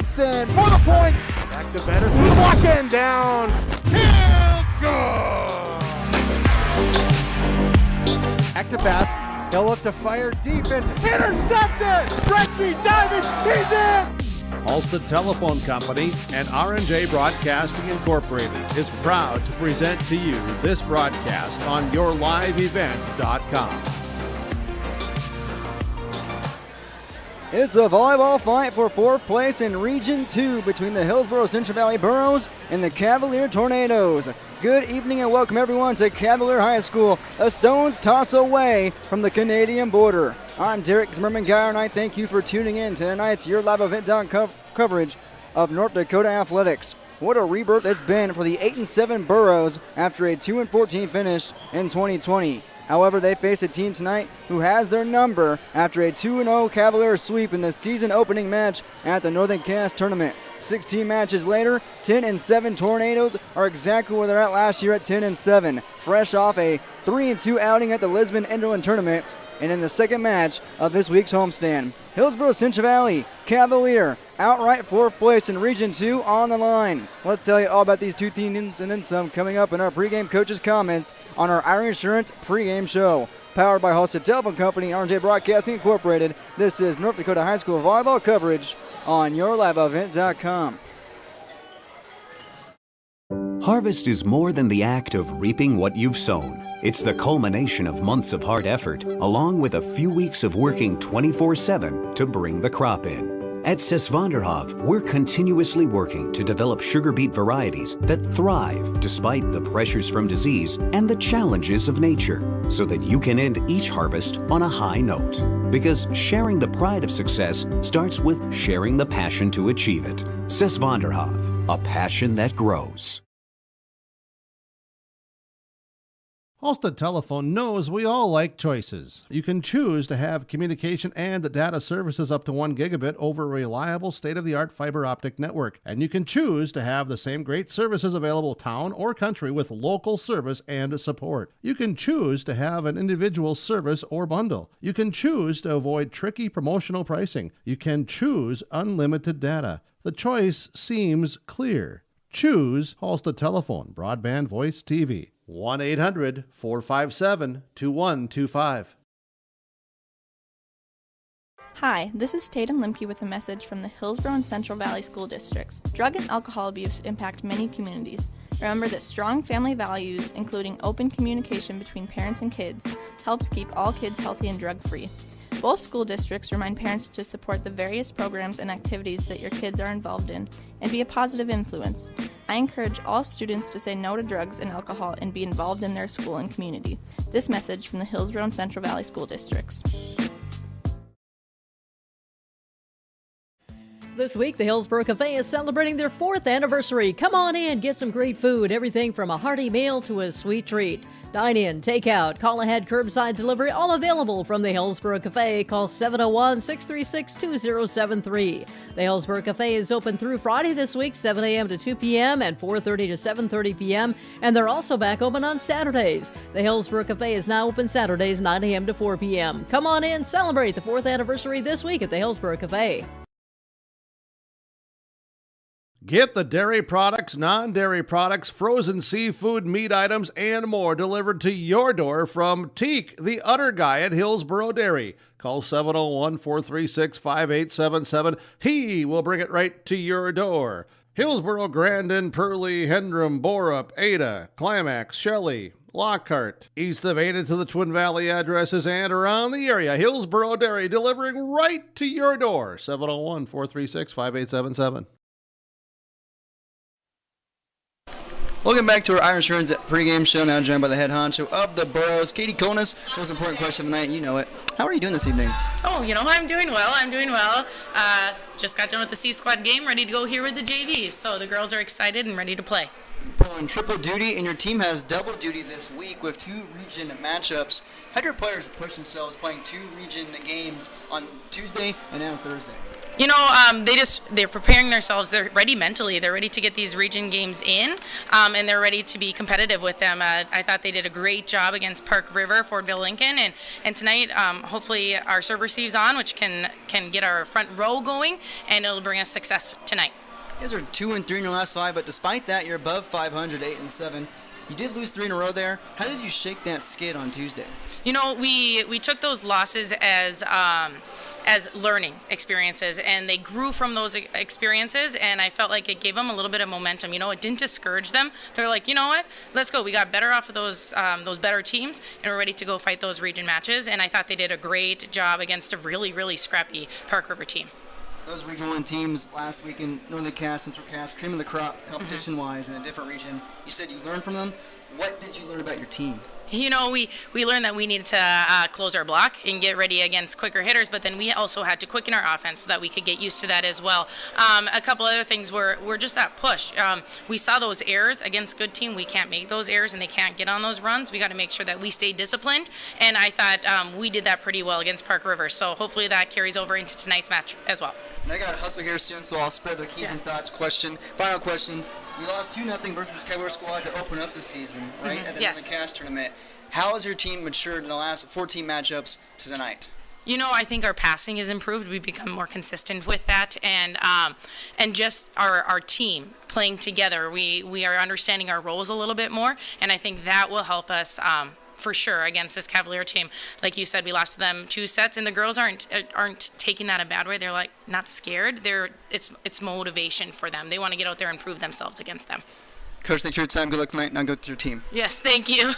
Johnson for the point. Back to better through the block and down. Good. Back to pass. He'll look to fire deep and intercepted. Stretchy diving. He's in. Halstead Telephone Company and R&J Broadcasting Incorporated is proud to present to you this broadcast on YourLiveEvent.com. It's a volleyball fight for fourth place in Region 2 between the Hillsboro Central Valley Burros and the Cavalier Tornadoes. Good evening and welcome everyone to Cavalier High School, a stone's toss away from the Canadian border. I'm Derek Zimmerman-Geyer and I thank you for tuning in to tonight's YourLiveEvent.com coverage of North Dakota athletics. What a rebirth it's been for the 8-7 Burros after a 2-14 finish in 2020. However, they face a team tonight who has their number after a 2-0 Cavalier sweep in the season opening match at the Northern Cass Tournament. 16 matches later, 10-7 Tornadoes are exactly where they're at last year at 10-7, fresh off a 3-2 outing at the Lisbon Indoor Tournament and in the second match of this week's homestand. Hillsboro Central Valley Cavalier outright fourth place in Region 2 on the line. Let's tell you all about these two teams and then some coming up in our pregame coaches' comments on our Iron Insurance pregame show. Powered by Halstead Telephone Company and R&J Broadcasting Incorporated, this is North Dakota High School volleyball coverage on YourLiveEvent.com. Harvest is more than the act of reaping what you've sown. It's the culmination of months of hard effort, along with a few weeks of working 24/7 to bring the crop in. At Sesvanderhof, we're continuously working to develop sugar beet varieties that thrive despite the pressures from disease and the challenges of nature, so that you can end each harvest on a high note. Because sharing the pride of success starts with sharing the passion to achieve it. Sesvanderhof, a passion that grows. Halstead Telephone knows we all like choices. You can choose to have communication and data services up to 1 gigabit over a reliable state-of-the-art fiber optic network. And you can choose to have the same great services available town or country with local service and support. You can choose to have an individual service or bundle. You can choose to avoid tricky promotional pricing. You can choose unlimited data. The choice seems clear. Choose Halstead Telephone, Broadband Voice TV. 1-800-457-2125. Hi, this is Tatum Limke with a message from the Hillsboro and Central Valley School Districts. Drug and alcohol abuse impact many communities. Remember that strong family values, including open communication between parents and kids, helps keep all kids healthy and drug-free. Both school districts remind parents to support the various programs and activities that your kids are involved in and be a positive influence. I encourage all students to say no to drugs and alcohol and be involved in their school and community. This message from the Hillsboro and Central Valley School Districts. This week, the Hillsboro Cafe is celebrating their 4th anniversary. Come on in, get some great food, everything from a hearty meal to a sweet treat. Dine in, take out, call ahead, curbside delivery, all available from the Hillsboro Cafe. Call 701-636-2073. The Hillsboro Cafe is open through Friday this week, 7 a.m. to 2 p.m. and 4:30 to 7:30 p.m. And they're also back open on Saturdays. The Hillsboro Cafe is now open Saturdays, 9 a.m. to 4 p.m. Come on in, celebrate the 4th anniversary this week at the Hillsboro Cafe. Get the dairy products, non-dairy products, frozen seafood, meat items, and more delivered to your door from Teak, the Udder Guy at Hillsboro Dairy. Call 701-436-5877. He will bring it right to your door. Hillsboro, Grandin, Purley, Hendrum, Borup, Ada, Climax, Shelley, Lockhart, east of Ada to the Twin Valley addresses and around the area. Hillsboro Dairy delivering right to your door. 701-436-5877. Welcome back to our Iron Insurance pregame show, now joined by the head honcho of the Burros, Katie Colness. Most important question of the night, you know it. How are you doing this evening? Oh, I'm doing well. Just got done with the C-Squad game, ready to go here with the JVs. So the girls are excited and ready to play. Pulling triple duty, and your team has double duty this week with 2 region matchups. How do your players push themselves playing 2 region games on Tuesday and now Thursday? You know, they're preparing themselves. They're ready mentally. They're ready to get these region games in, and they're ready to be competitive with them. I thought they did a great job against Park River, Fordville, Lincoln, and tonight, hopefully, our serve receives on, which can get our front row going, and it'll bring us success tonight. You guys are 2-3 in your last 5, but despite that, you're above 500, 8-7. You did lose 3 in a row there. How did you shake that skid on Tuesday? You know, we took those losses as learning experiences, and they grew from those experiences, and I felt like it gave them a little bit of momentum. You know, it didn't discourage them. They're like, you know what, let's go. We got better off of those better teams, and we're ready to go fight those region matches, and I thought they did a great job against a really, really scrappy Park River team. Those Region 1 teams last week in Northern Cass, Central Cass, cream of the crop competition-wise in a different region. You said you learned from them. What did you learn about your team? You know, we learned that we needed to close our block and get ready against quicker hitters, but then we also had to quicken our offense so that we could get used to that as well. A couple other things were just that push. We saw those errors against good team. We can't make those errors, and they can't get on those runs. We got to make sure that we stay disciplined, and I thought we did that pretty well against Park River. So hopefully that carries over into tonight's match as well. And I got to hustle here soon, so I'll spread the keys and thoughts question. Final question. You lost 2-0 versus Cavalier squad to open up the season, right, at the Northern Cass tournament. How has your team matured in the last 14 matchups to tonight? You know, I think our passing has improved. We've become more consistent with that, and just our team playing together. We are understanding our roles a little bit more, and I think that will help us for sure against this Cavalier team. Like you said, we lost to them 2 sets, and the girls aren't taking that a bad way. They're like not scared. It's motivation for them. They want to get out there and prove themselves against them. Coach, thanks for your time. Good luck tonight. Now go to your team. Yes, thank you.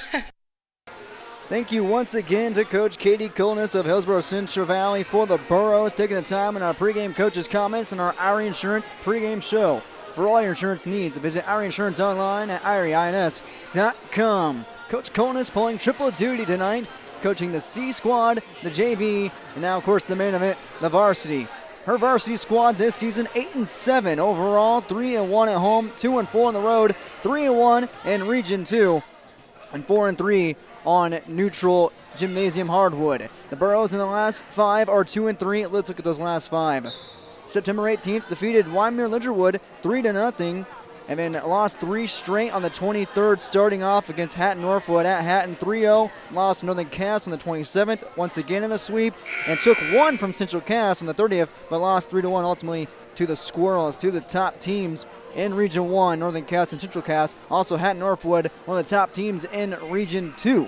Thank you once again to Coach Katie Coolness of Hillsboro Central Valley for the Burros, taking the time in our pregame coaches' comments on our Irie Insurance pregame show. For all your insurance needs, visit Irie Insurance online at IrieINS.com. Coach Coolness pulling triple duty tonight, coaching the C squad, the JV, and now, of course, the main event, the varsity. Her varsity squad this season 8-7 overall, 3-1 at home, 2-4 on the road, 3-1 in Region 2, and 4-3 on neutral gymnasium hardwood. The Burros in the last 5 are 2-3. Let's look at those last 5. September 18th defeated Wyoming Lidgerwood 3-0, and then lost 3 straight on the 23rd, starting off against Hatton Northwood at Hatton 3-0. Lost to Northern Cass on the 27th, once again in a sweep, and took 1 from Central Cass on the 30th, but lost 3-1 ultimately to the Squirrels, to the top teams in Region 1, Northern Cass and Central Cass. Also Hatton Northwood, one of the top teams in Region 2.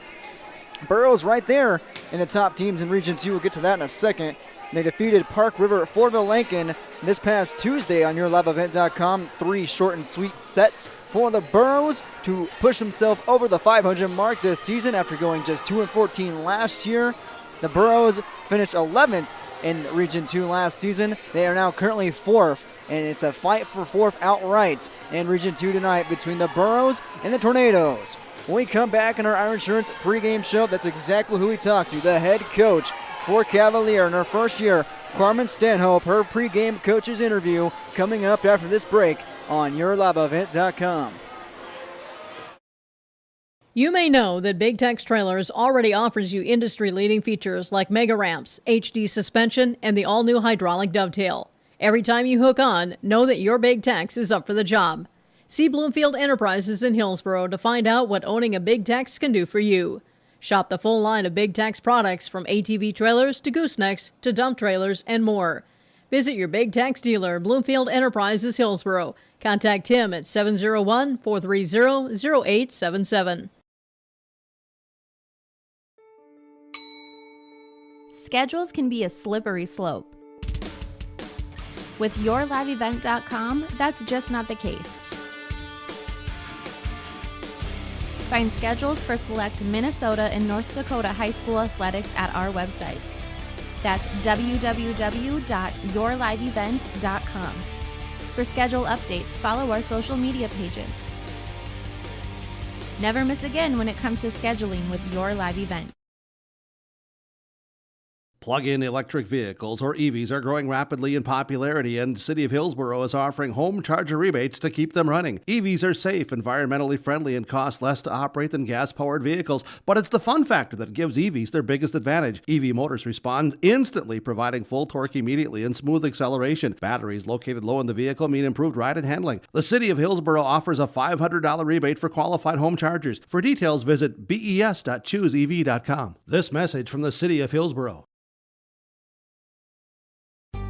Burros right there in the top teams in Region 2. We'll get to that in a second. They defeated Park River, Fordville, Lincoln this past Tuesday on YourLiveEvent.com. 3 short and sweet sets for the Burros to push themselves over the 500 mark this season after going just 2-14 last year. The Burros finished 11th in Region 2 last season. They are now currently 4th, and it's a fight for 4th outright in Region 2 tonight between the Burros and the Tornadoes. When we come back in our Iron Insurance pregame show, that's exactly who we talked to, the head coach for Cavalier in her first year, Carmen Stanhope. Her pregame coach's interview coming up after this break on YourLiveEvent.com. You may know that Big Tex Trailers already offers you industry-leading features like mega ramps, HD suspension, and the all-new hydraulic dovetail. Every time you hook on, know that your Big Tex is up for the job. See Bloomfield Enterprises in Hillsboro to find out what owning a Big Tex can do for you. Shop the full line of Big Tex products from ATV trailers to goosenecks to dump trailers and more. Visit your Big Tex dealer, Bloomfield Enterprises, Hillsboro. Contact him at 701-430-0877. Schedules can be a slippery slope. With YourLiveEvent.com, that's just not the case. Find schedules for select Minnesota and North Dakota high school athletics at our website. That's www.yourliveevent.com. For schedule updates, follow our social media pages. Never miss again when it comes to scheduling with Your Live Event. Plug-in electric vehicles, or EVs, are growing rapidly in popularity, and the City of Hillsboro is offering home charger rebates to keep them running. EVs are safe, environmentally friendly, and cost less to operate than gas-powered vehicles, but it's the fun factor that gives EVs their biggest advantage. EV motors respond instantly, providing full torque immediately and smooth acceleration. Batteries located low in the vehicle mean improved ride and handling. The City of Hillsboro offers a $500 rebate for qualified home chargers. For details, visit bes.chooseev.com. This message from the City of Hillsboro.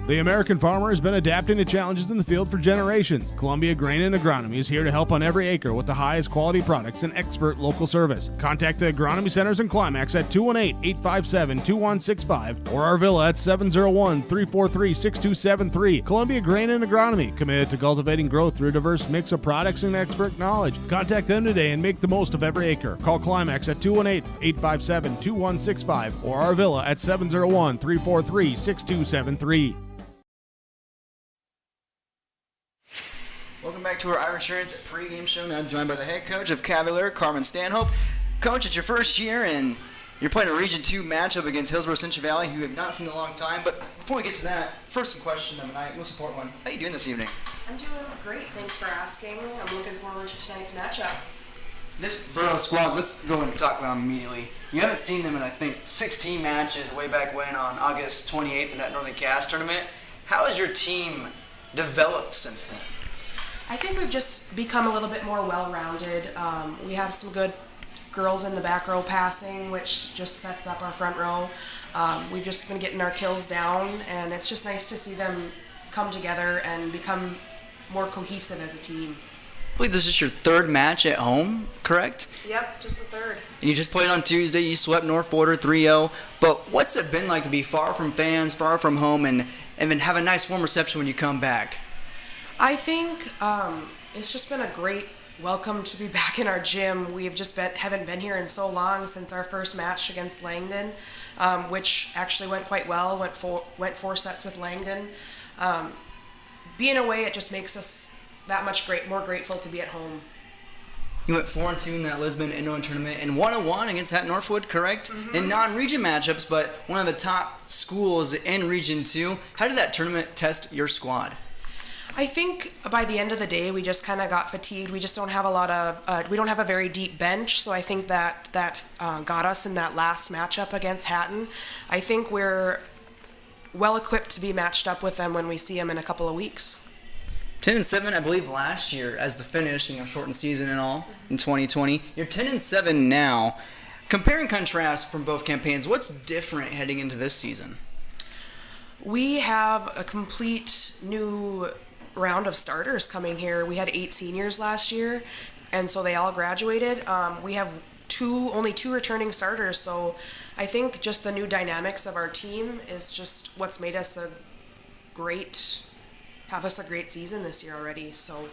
The American farmer has been adapting to challenges in the field for generations. Columbia Grain and Agronomy is here to help on every acre with the highest quality products and expert local service. Contact the Agronomy Centers in Climax at 218-857-2165 or our villa at 701-343-6273. Columbia Grain and Agronomy, committed to cultivating growth through a diverse mix of products and expert knowledge. Contact them today and make the most of every acre. Call Climax at 218-857-2165 or our villa at 701-343-6273. Welcome back to our Ira Insurance pregame show. Now joined by the head coach of Cavalier, Carmen Stanhope. Coach, it's your first year and you're playing a Region 2 matchup against Hillsboro Central Valley, who have not seen in a long time. But before we get to that, first question of the night, most important one. How are you doing this evening? I'm doing great. Thanks for asking. I'm looking forward to tonight's matchup. This Borough squad, let's go and talk about them immediately. You haven't seen them in, I think, 16 matches way back when on August 28th in that Northern Cass tournament. How has your team developed since then? I think we've just become a little bit more well-rounded. We have some good girls in the back row passing, which just sets up our front row. We've just been getting our kills down, and it's just nice to see them come together and become more cohesive as a team. I believe this is your third match at home, correct? Yep, just the third. And you just played on Tuesday. You swept North Border 3-0. But what's it been like to be far from fans, far from home, and then have a nice warm reception when you come back? I think it's just been a great welcome to be back in our gym. We've just haven't been here in so long since our first match against Langdon, which actually went quite well. Went four sets with Langdon. Being away, it just makes us that much more grateful to be at home. You went 4-2 in that Lisbon Indoor tournament and 1-1 against Hatton Northwood, correct? Mm-hmm. In non-region matchups, but one of the top schools in Region 2. How did that tournament test your squad? I think by the end of the day, we just kind of got fatigued. We just don't have we don't have a very deep bench, so I think that got us in that last matchup against Hatton. I think we're well equipped to be matched up with them when we see them in a couple of weeks. 10-7, I believe, last year as the finish, shortened season and all in 2020. You're 10-7 now. Compare and contrast from both campaigns. What's different heading into this season? We have a complete new round of starters coming here. We had 8 seniors last year, and so they all graduated. We have only two returning starters, so I think just the new dynamics of our team is just what's made us a great season this year already. So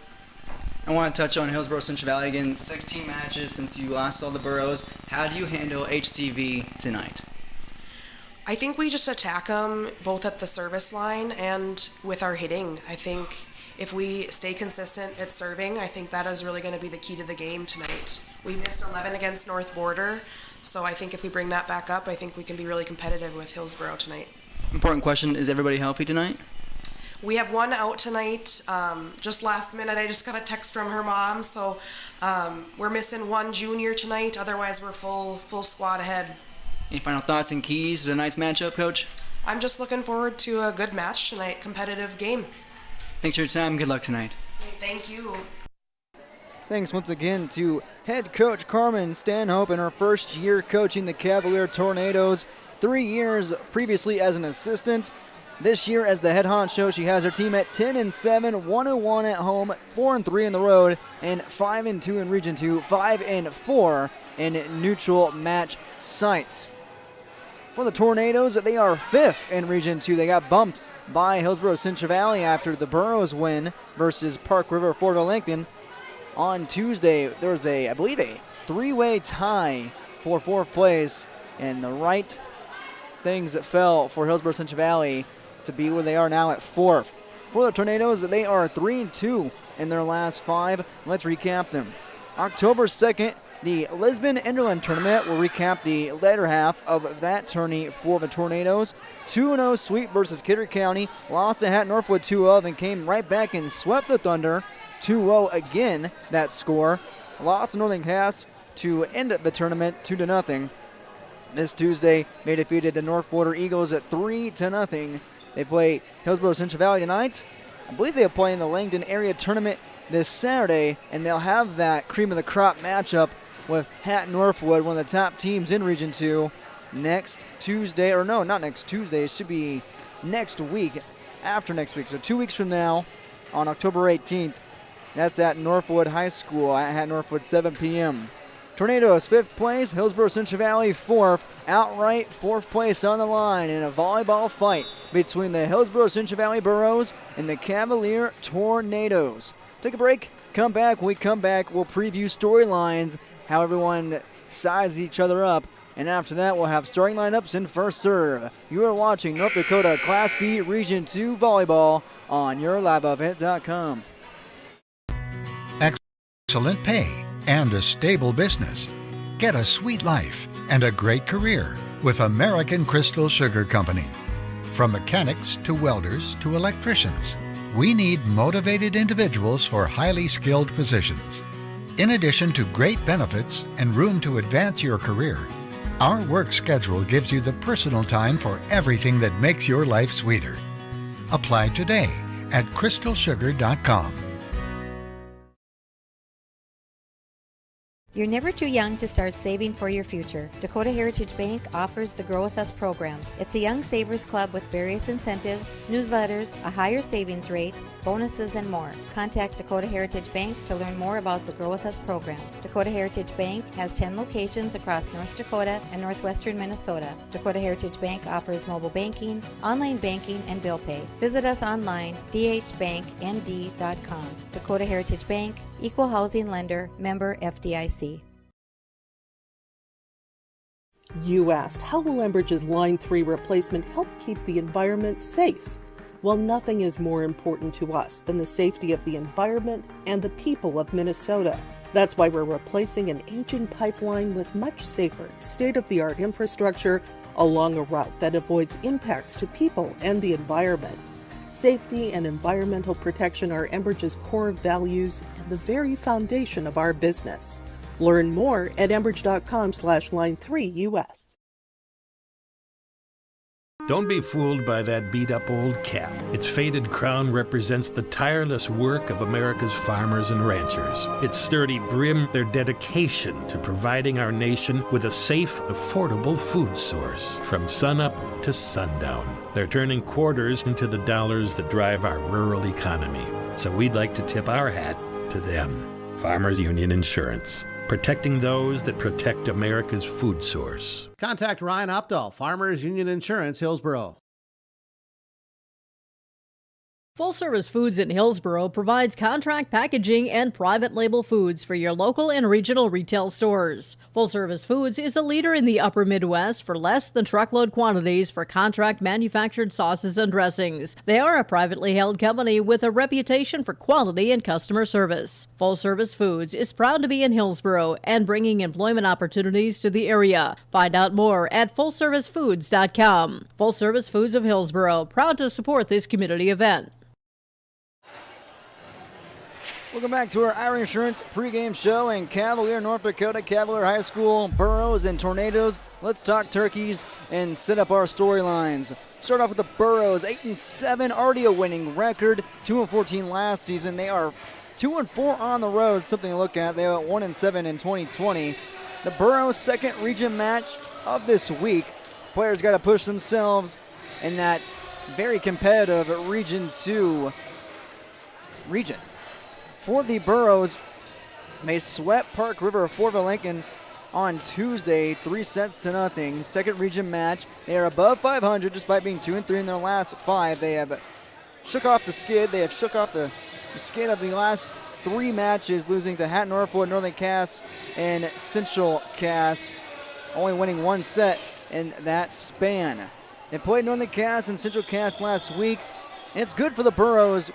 I want to touch on Hillsboro Central Valley again. 16 matches since you last saw the Burros. How do you handle HCV tonight? I think we just attack them both at the service line and with our hitting. I think if we stay consistent at serving, I think that is really going to be the key to the game tonight. We missed 11 against North Border, so I think if we bring that back up, I think we can be really competitive with Hillsboro tonight. Important question, is everybody healthy tonight? We have one out tonight. Just last minute, I just got a text from her mom, so we're missing one junior tonight. Otherwise, we're full squad ahead. Any final thoughts and keys to tonight's matchup, Coach? I'm just looking forward to a good match tonight, competitive game. Thanks for your time. Good luck tonight. Thank you. Thanks once again to head coach Carmen Stanhope in her first year coaching the Cavalier Tornadoes. 3 years previously as an assistant. This year as the head honcho, she has her team at 10-7, 1-1 at home, 4-3 on the road, and 5-2 in Region 2, 5-4 in neutral match sites. For the Tornadoes, they are 5th in Region 2. They got bumped by Hillsboro Central Valley after the Burros win versus Park River Fortville Lincoln. On Tuesday, there was I believe, a 3-way tie for 4th place, and the right things that fell for Hillsboro Central Valley to be where they are now at 4th. For the Tornadoes, they are 3-2 in their last 5. Let's recap them. October 2nd, The Lisbon Enderlin tournament will recap the latter half of that tourney for the Tornadoes. 2-0 sweep versus Kidder County. Lost to Hatton Northwood 2-0, then came right back and swept the Thunder 2-0 again, that score. Lost to Northern Cass to end the tournament 2-0. This Tuesday, they defeated the North Border Eagles at 3-0. They play Hillsboro Central Valley tonight. I believe they'll play in the Langdon area tournament this Saturday, and they'll have that cream of the crop matchup with Hatton Northwood, one of the top teams in Region 2, next Tuesday. Or no, not next Tuesday. It should be next week, after next week. So 2 weeks from now, on October 18th, that's at Northwood High School at Northwood, 7 p.m. Tornadoes 5th place, Hillsboro Central Valley 4th. Outright 4th place on the line in a volleyball fight between the Hillsboro Central Valley Burros and the Cavalier Tornadoes. Take a break, come back. When we come back, we'll preview storylines, how everyone sizes each other up, and after that, we'll have starting lineups in first serve. You are watching North Dakota Class B Region 2 Volleyball on YourLiveEvent.com. Excellent pay and a stable business. Get a sweet life and a great career with American Crystal Sugar Company. From mechanics to welders to electricians, we need motivated individuals for highly skilled positions. In addition to great benefits and room to advance your career, our work schedule gives you the personal time for everything that makes your life sweeter. Apply today at crystalsugar.com. You're never too young to start saving for your future. Dakota Heritage Bank offers the Grow With Us program. It's a young savers club with various incentives, newsletters, a higher savings rate, bonuses, and more. Contact Dakota Heritage Bank to learn more about the Grow With Us program. Dakota Heritage Bank has 10 locations across North Dakota and northwestern Minnesota. Dakota Heritage Bank offers mobile banking, online banking, and bill pay. Visit us online, dhbanknd.com. Dakota Heritage Bank, Equal Housing Lender, member FDIC. You asked, how will Enbridge's Line 3 replacement help keep the environment safe? Well, nothing is more important to us than the safety of the environment and the people of Minnesota. That's why we're replacing an aging pipeline with much safer, state-of-the-art infrastructure along a route that avoids impacts to people and the environment. Safety and environmental protection are Enbridge's core values and the very foundation of our business. Learn more at enbridge.com/line3US. Don't be fooled by that beat-up old cap. Its faded crown represents the tireless work of America's farmers and ranchers. Its sturdy brim, their dedication to providing our nation with a safe, affordable food source from sunup to sundown. They're turning quarters into the dollars that drive our rural economy. So we'd like to tip our hat to them. Farmers Union Insurance. Protecting those that protect America's food source. Contact Ryan Opdahl, Farmers Union Insurance, Hillsboro. Full Service Foods in Hillsboro provides contract packaging and private label foods for your local and regional retail stores. Full Service Foods is a leader in the upper Midwest for less than truckload quantities for contract manufactured sauces and dressings. They are a privately held company with a reputation for quality and customer service. Full Service Foods is proud to be in Hillsboro and bringing employment opportunities to the area. Find out more at fullservicefoods.com. Full Service Foods of Hillsboro, proud to support this community event. Welcome back to our Ira Insurance pregame show in Cavalier, North Dakota. Cavalier High School, Burros and Tornadoes. Let's talk turkeys and set up our storylines. Start off with the Burros, 8-7, already a winning record, 2-14 last season. They are 2-4 on the road, something to look at. They are 1-7 in 2020. The Burros' second region match of this week. Players got to push themselves in that very competitive Region 2 region. For the Burros, they swept Park River Fortville Lincoln on Tuesday, 3-0. Second region match. They are above 500 despite being 2-3 in their last 5. They have shook off the skid. They have shook off the skid of the last 3 matches, losing to Hatton Northwood, Northern Cass, and Central Cass, only winning 1 set in that span. They played Northern Cass and Central Cass last week, and it's good for the Burros.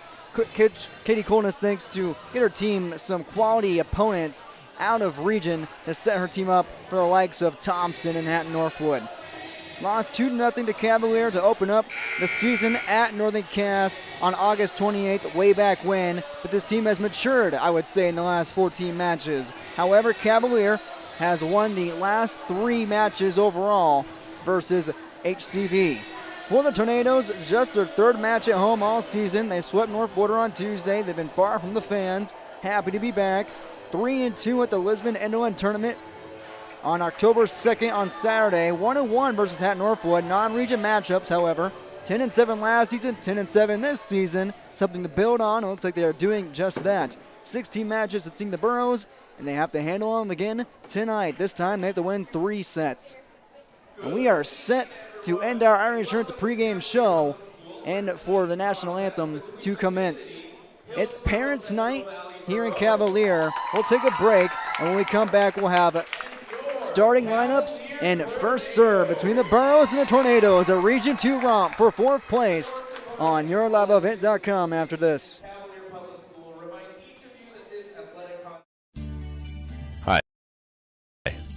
Katie Colness thinks to get her team some quality opponents out of region to set her team up for the likes of Thompson and Hatton Northwood. Lost 2-0 to Cavalier to open up the season at Northern Cass on August 28th, way back when. But this team has matured, I would say, in the last 14 matches. However, Cavalier has won the last 3 matches overall versus HCV. For the Tornadoes, just their 3rd match at home all season. They swept North Border on Tuesday. They've been far from the fans. Happy to be back. 3-2 at the Lisbon End-to-End Tournament on October 2nd on Saturday. 1-1 versus Hatton Northwood. Non-region matchups, however. 10-7 last season, 10-7 this season. Something to build on. It looks like they are doing just that. 16 matches at seeing the Burros, and they have to handle them again tonight. This time they have to win 3 sets. And we are set to end our Iron Insurance pregame show and for the national anthem to commence. It's Parents' Night here in Cavalier. We'll take a break, and when we come back, we'll have starting lineups and first serve between the Burros and the Tornadoes, a Region 2 romp for 4th place on YourLiveEvent.com after this.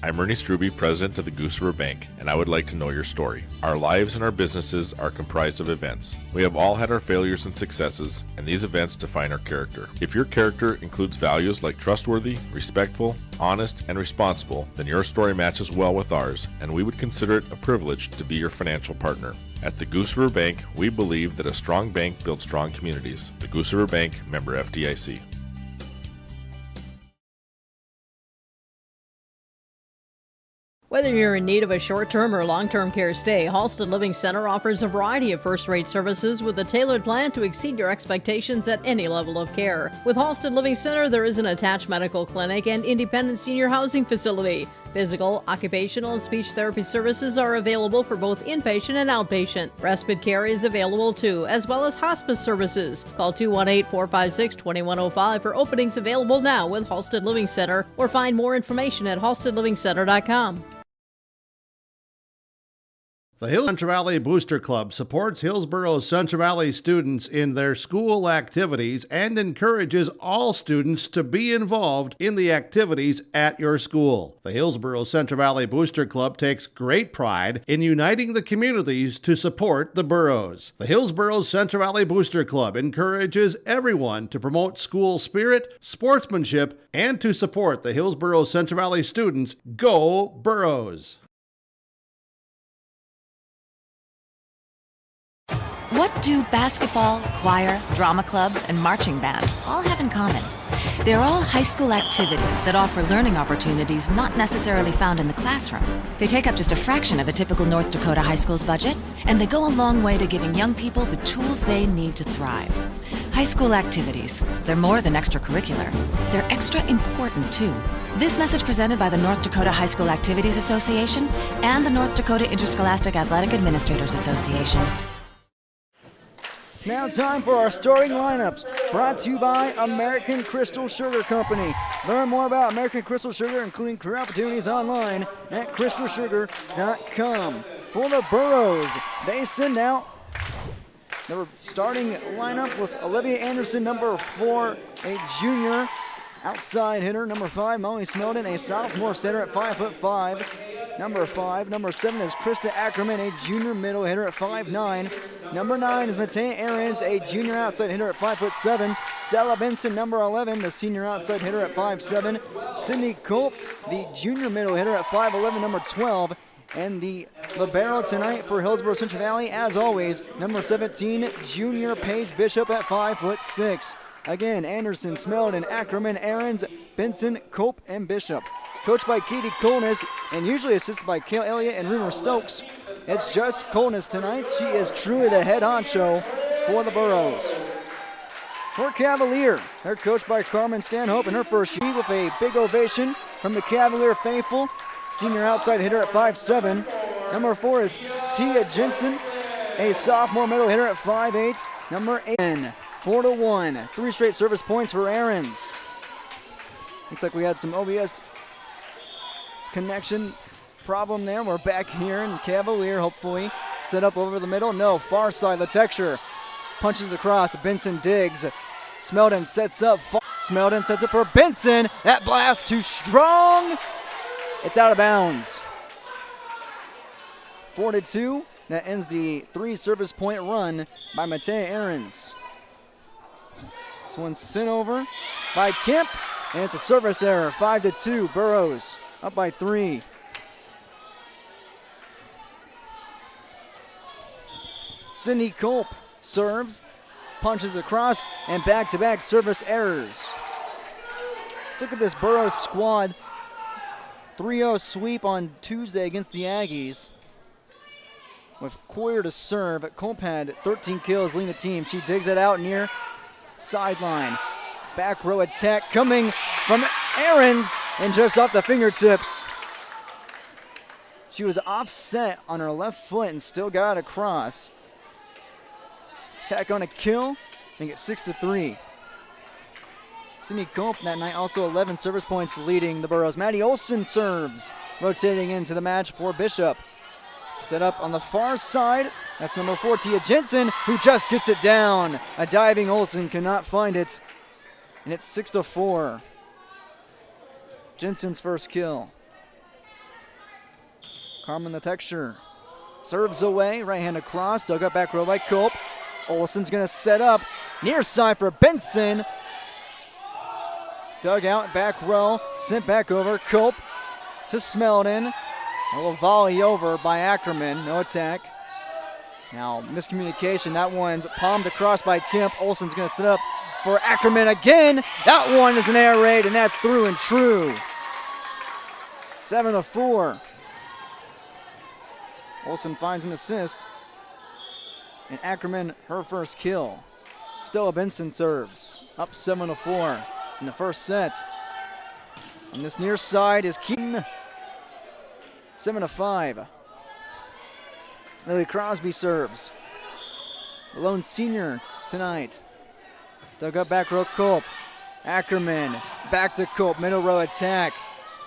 I'm Ernie Struby, president of the Goose River Bank, and I would like to know your story. Our lives and our businesses are comprised of events. We have all had our failures and successes, and these events define our character. If your character includes values like trustworthy, respectful, honest, and responsible, then your story matches well with ours, and we would consider it a privilege to be your financial partner. At the Goose River Bank, we believe that a strong bank builds strong communities. The Goose River Bank, member FDIC. Whether you're in need of a short-term or long-term care stay, Halsted Living Center offers a variety of first-rate services with a tailored plan to exceed your expectations at any level of care. With Halsted Living Center, there is an attached medical clinic and independent senior housing facility. Physical, occupational, and speech therapy services are available for both inpatient and outpatient. Respite care is available too, as well as hospice services. Call 218-456-2105 for openings available now with Halsted Living Center, or find more information at halstedlivingcenter.com. The Central Valley Booster Club supports Hillsboro's Central Valley students in their school activities and encourages all students to be involved in the activities at your school. The Hillsboro Central Valley Booster Club takes great pride in uniting the communities to support the boroughs. The Hillsboro Central Valley Booster Club encourages everyone to promote school spirit, sportsmanship, and to support the Hillsboro Central Valley students. Go Burros! What do basketball, choir, drama club, and marching band all have in common? They're all high school activities that offer learning opportunities not necessarily found in the classroom. They take up just a fraction of a typical North Dakota high school's budget, and they go a long way to giving young people the tools they need to thrive. High school activities, they're more than extracurricular. They're extra important, too. This message presented by the North Dakota High School Activities Association and the North Dakota Interscholastic Athletic Administrators Association. It's now time for our starting lineups, brought to you by American Crystal Sugar Company. Learn more about American Crystal Sugar, including career opportunities, online at crystalsugar.com. For the Burros, they send out their starting lineup with Olivia Anderson, number 4, a junior outside hitter. Number 5, Molly Smeldon, a sophomore center at 5'5". Number 5. Number 7 is Krista Ackerman, a junior middle hitter at 5'9". Number 9 is Matea Ahrens, a junior outside hitter at 5'7". Stella Benson, number 11, the senior outside hitter at 5'7". Cindy Culp, the junior middle hitter at 5'11", number 12. And the libero tonight for Hillsboro Central Valley, as always, number 17, junior Paige Bishop at 5'6". Again, Anderson, Smeldon, Ackerman, Ahrens, Benson, Culp, and Bishop. Coached by Katie Colness and usually assisted by Kale Elliott and Rumor Stokes. It's just Colness tonight. She is truly the head honcho for the Burros. For Cavalier, they're coached by Carmen Stanhope in her first year with a big ovation from the Cavalier faithful. Senior outside hitter at 5'7". Number 4 is Tia Jensen, a sophomore middle hitter at 5'8". Number 8, 4-1. 3 straight service points for Ahrens. Looks like we had some OBS connection problem there. We're back here in Cavalier, hopefully. Set up over the middle. No, far side. The texture punches across. Benson digs. Smeldon sets up. Smeldon sets it for Benson. That blast too strong. It's out of bounds. 4-2. That ends the 3 service point run by Matea Ahrens. This one's sent over by Kemp, and it's a service error. 5-2. Burroughs up by 3. Sydney Culp serves, punches across, and back-to-back service errors. Look at this Burroughs squad. 3-0 sweep on Tuesday against the Aggies. With Coyer to serve, Culp had 13 kills leading the team. She digs it out near sideline. Back row attack coming from Ahrens and just off the fingertips. She was offset on her left foot and still got it across. Attack on a kill and get 6-3. Sydney Culp that night also 11 service points leading the Burroughs. Maddie Olson serves, rotating into the match for Bishop. Set up on the far side. That's number 4, Tia Jensen, who just gets it down. A diving Olson cannot find it. And it's 6-4. Jensen's first kill. Carmen the Texture serves away. Right hand across. Dug up back row by Culp. Olsen's going to set up. Near side for Benson. Dug out back row. Sent back over. Culp to Smeldon. A little volley over by Ackerman. No attack. Now miscommunication. That one's palmed across by Kemp. Olsen's going to set up for Ackerman again. That one is an air raid, and that's through and true. 7-4. Olsen finds an assist. And Ackerman, her first kill. Stella Benson serves. Up 7-4 in the first set. On this near side is Keaton. 7-5. Lily Crosby serves. The lone senior tonight. Dug up back row Culp. Ackerman back to Culp. Middle row attack.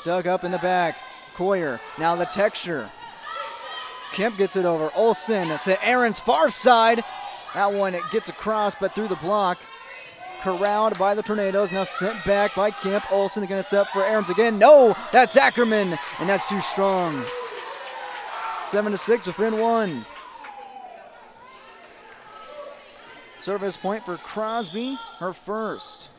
Dug up in the back. Coyer. Now the Texture. Kemp gets it over. Olsen to Aaron's far side. That one, it gets across, but through the block. Corralled by the Tornadoes. Now sent back by Kemp. Olsen going to set up for Ahrens again. No, that's Ackerman, and that's too strong. 7-6 within 1. Service point for Crosby, her first.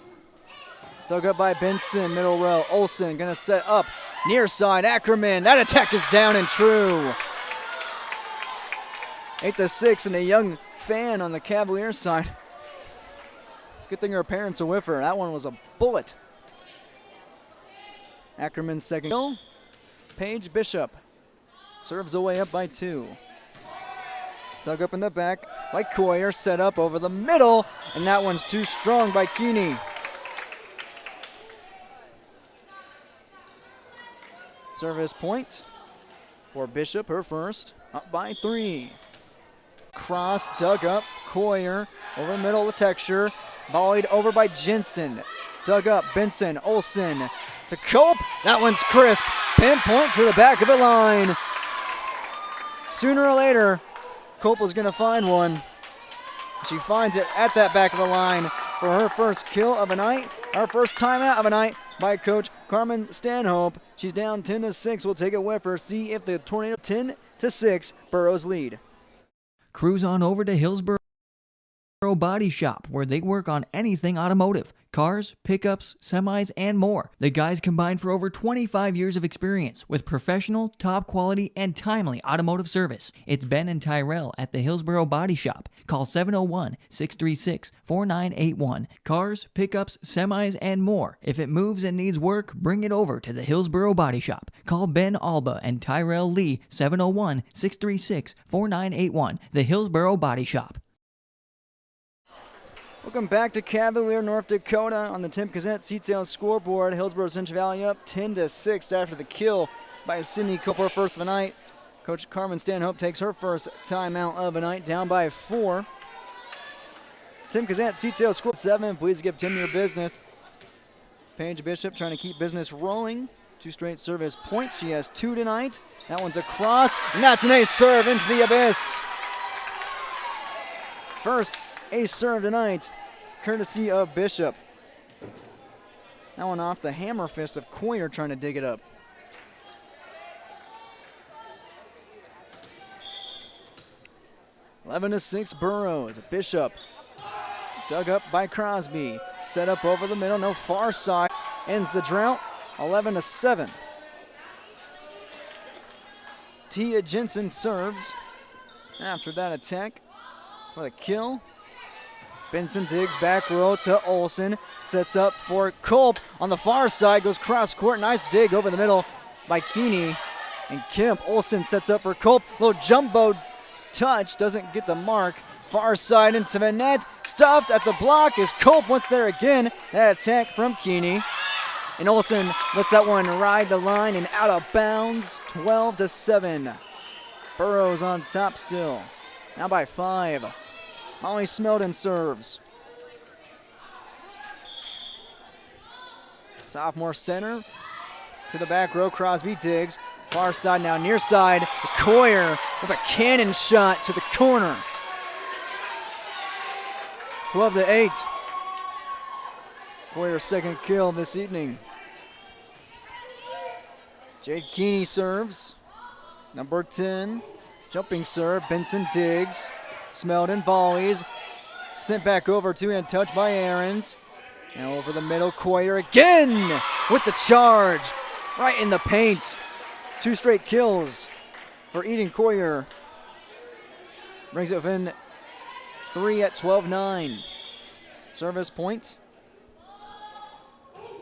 Dug up by Benson, middle row. Olsen going to set up near side. Ackerman, that attack is down and true. 8-6, and a young fan on the Cavalier side. Good thing her parents are with her. That one was a bullet. Ackerman's second kill. Paige Bishop serves away up by 2. Dug up in the back by Coyer. Set up over the middle, and that one's too strong by Keeney. Service point for Bishop, her first. Up by 3. Cross, dug up, Coyer, over the middle of the Texture, volleyed over by Jensen, dug up, Benson, Olsen, to Culp, that one's crisp, pinpoint to the back of the line. Sooner or later, Culp was gonna find one. She finds it at that back of the line for her first kill of the night, our first timeout of the night by Coach Carmen Stanhope. She's down 10-6, we'll take it with her, see if the Tornado 10-6, Burroughs lead. Cruise on over to Hillsboro Body Shop, where they work on anything automotive. Cars, pickups, semis, and more. The guys combine for over 25 years of experience with professional, top quality, and timely automotive service. It's Ben and Tyrell at the Hillsboro Body Shop. Call 701-636-4981. Cars, pickups, semis, and more. If it moves and needs work, bring it over to the Hillsboro Body Shop. Call Ben Alba and Tyrell Lee, 701-636-4981. The Hillsboro Body Shop. Welcome back to Cavalier, North Dakota on the Tim Kazant Seat Sales scoreboard. Hillsboro Central Valley up 10-6 after the kill by Sydney Cooper, first of the night. Coach Carmen Stanhope takes her first timeout of the night, down by 4. Tim Kazant Seat Sales score 7. Please give Tim your business. Paige Bishop trying to keep business rolling. 2 straight service points. She has 2 tonight. That one's across, and that's an ace serve into the abyss. First ace serve tonight, courtesy of Bishop. That one off the hammer fist of Coyer trying to dig it up. Eleven to 6 Burroughs. Bishop dug up by Crosby. Set up over the middle. No, far side. Ends the drought. 11 to 7. Tia Jensen serves after that attack for the kill. Benson digs back row to Olsen. Sets up for Culp on the far side. Goes cross court. Nice dig over the middle by Keeney and Kemp. Olsen sets up for Culp. Little jumbo touch. Doesn't get the mark. Far side into the net. Stuffed at the block as Culp once there again. That attack from Keeney. And Olsen lets that one ride the line and out of bounds. 12 to 7. Burroughs on top still. Now by 5. Molly Smelton serves. Sophomore center to the back row. Crosby digs. Far side now, near side. Coyer with a cannon shot to the corner. 12 to 8. Coyer's second kill this evening. Jade Keeney serves. Number 10. Jumping serve. Benson digs. Smelton volleys. Sent back over, two-hand touch by Aarons. Now over the middle, Coyer again with the charge. Right in the paint. 2 straight kills for Eden Coyer. Brings it within 3 at 12-9. Service point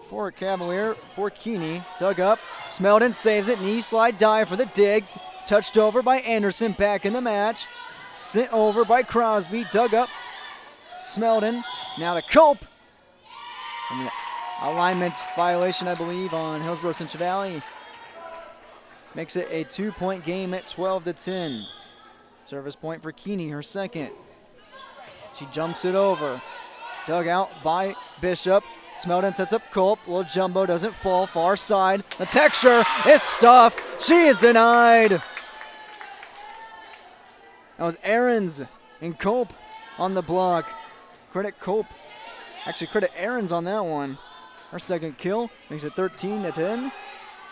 for Cavalier, for Keeney. Dug up. Smelton saves it. Knee slide dive for the dig. Touched over by Anderson. Back in the match. Sent over by Crosby. Dug up. Smelton. Now to Culp. And the alignment violation, I believe, on Hillsboro Central Valley. Makes it a 2-point game at 12 to 10. Service point for Keeney, her second. She jumps it over. Dug out by Bishop. Smelton sets up Culp. Little jumbo doesn't fall. Far side. The texture is stuffed. She is denied. That was Aarons and Culp on the block. Credit Culp. Actually, credit Aarons on that one. Her second kill makes it 13 to 10.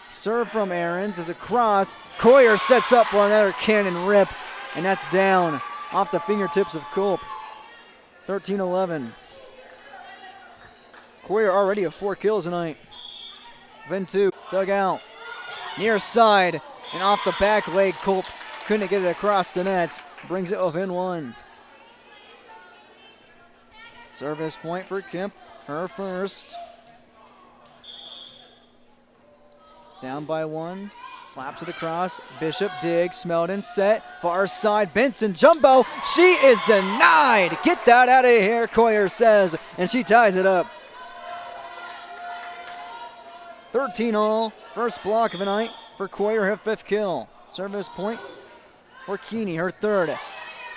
Serve from Aarons is a cross. Coyer sets up for another cannon rip, and that's down off the fingertips of Culp. 13-11. Coyer already have 4 kills tonight. Then 2, dug out. Near side, and off the back leg, Culp couldn't get it across the net. Brings it within 1. Service point for Kemp, her first. Down by 1, slaps it across. Bishop digs, Smelton set, far side, Benson jumbo. She is denied. Get that out of here, Coyer says, and she ties it up. 13-all, first block of the night for Coyer, her 5th kill. Service point for Keeney, her 3rd.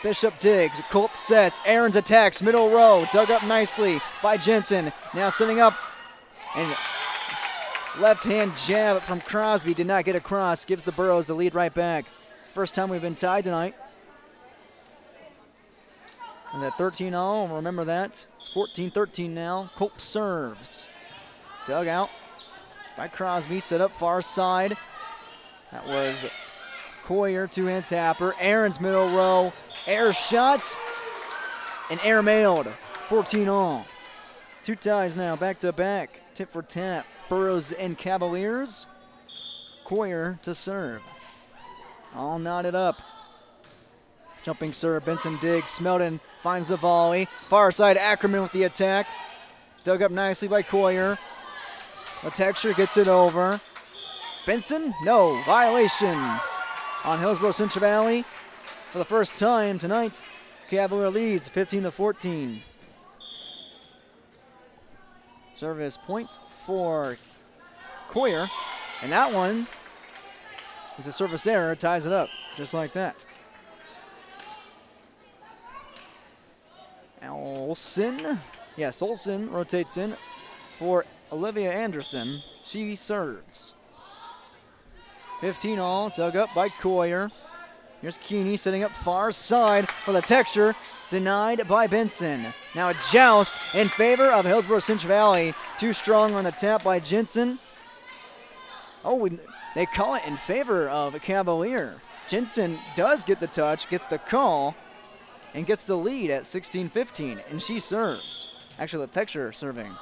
Bishop digs, Culp sets, Aarons attacks, middle row, dug up nicely by Jensen. Now setting up, and left-hand jab from Crosby did not get across, gives the Burroughs the lead right back. First time we've been tied tonight. And at 13-all, remember that. It's 14-13 now. Culp serves. Dug out by Crosby, set up far side. That was Coyer, two-hand tapper. Aarons middle row, air shot, and air mailed. 14-all. 2 ties now, back-to-back. Tip for tap. Burroughs and Cavaliers. Coyer to serve. All knotted up. Jumping serve, Benson digs. Smelton finds the volley. Far side, Ackerman with the attack. Dug up nicely by Coyer. The texture gets it over. Benson, no, violation on Hillsboro Central Valley. For the first time tonight, Cavalier leads 15-14. Service point for Coyer, and that one is a service error, ties it up just like that. Olsen, yes, Olsen rotates in for Olivia Anderson. She serves. 15-all, dug up by Coyer. Here's Keeney setting up far side for the texture. Denied by Benson. Now a joust in favor of Hillsboro Central Valley. Too strong on the tap by Jensen. Oh, they call it in favor of Cavalier. Jensen does get the touch, gets the call, and gets the lead at 16-15, and she serves. Actually, the texture serving.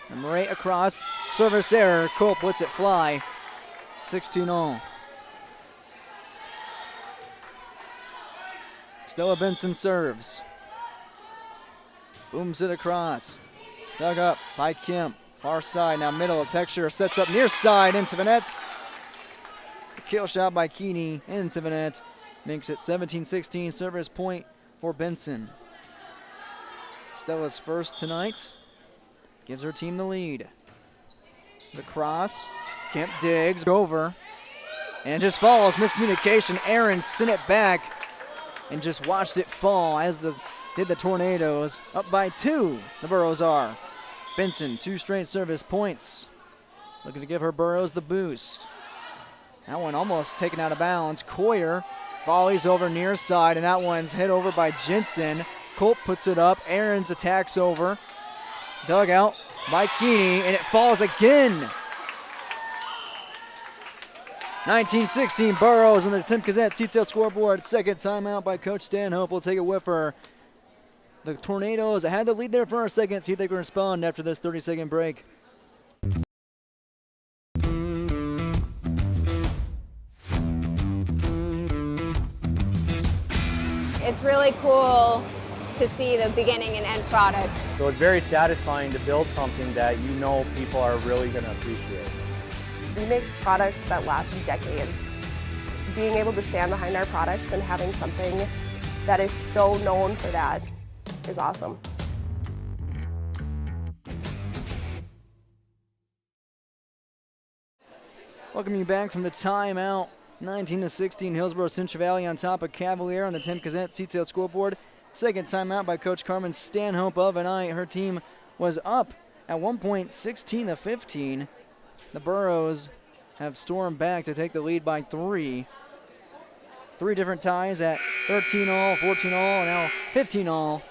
And right across, service error. Culp lets it fly. 16-all. Stella Benson serves. Booms it across. Dug up by Kemp. Far side, now middle. Texture sets up near side into the net. Kill shot by Keeney into the net. Makes it 17-16. Service point for Benson. Stella's first tonight. Gives her team the lead. The cross. Kemp digs over. And just falls. Miscommunication. Aaron sent it back. And just watched it fall as did the Tornadoes. Up by 2, the Burros are. Benson, 2 straight service points. Looking to give her Burros the boost. That one almost taken out of bounds. Coyer volleys over near side, and that one's hit over by Jensen. Culp puts it up. Aaron's attacks over. Dug out by Keeney, and it falls again. 19-16 Burros on the Tim Kazette Seatsail scoreboard. Second timeout by Coach Stanhope. We'll take a whiff for the Tornadoes. Had the lead there for a second. See if they can respond after this 30-second break. It's really cool to see the beginning and end product. So it's very satisfying to build something that you know people are really going to appreciate. We make products that last decades. Being able to stand behind our products and having something that is so known for that is awesome. Welcome you back from the timeout. 19-16 Hillsboro Central Valley on top of Cavalier on the Tim Kazette Seatsail scoreboard. Second timeout by Coach Carmen Stanhope of an eye. Her team was up at one point 16-15. The Burros have stormed back to take the lead by 3. 3 different ties at 13-all, 14-all, and now 15-all.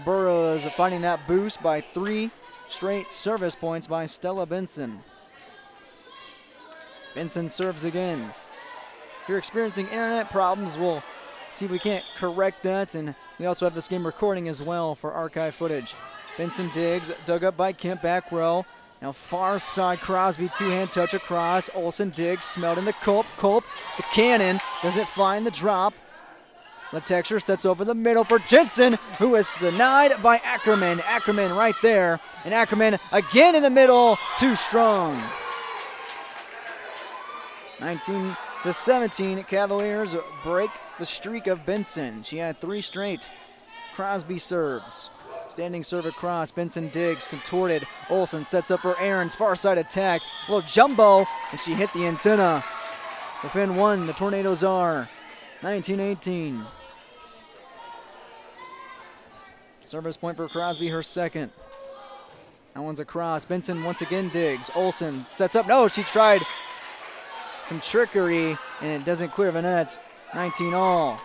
Burros finding that boost by 3 straight service points by Stella Benson. Benson serves again. If you're experiencing internet problems, we'll see if we can't correct that, and we also have this game recording as well for archive footage. Benson digs, dug up by Kemp, back row. Now far side, Crosby, 2-hand touch across. Olsen digs, smelled in the Culp. Culp, the cannon, doesn't find the drop. The texture sets over the middle for Jensen, who is denied by Ackerman. Ackerman right there, and Ackerman again in the middle, too strong. 19-17, Cavaliers break the streak of Benson. She had 3 straight. Crosby serves. Standing serve across. Benson digs, contorted. Olsen sets up for Aaron's far side attack. A little jumbo, and she hit the antenna. Within 1, the Tornadoes are. 19-18. Service point for Crosby, her second. That one's across. Benson once again digs. Olsen sets up. No, she tried some trickery, and it doesn't clear the net. 19-all.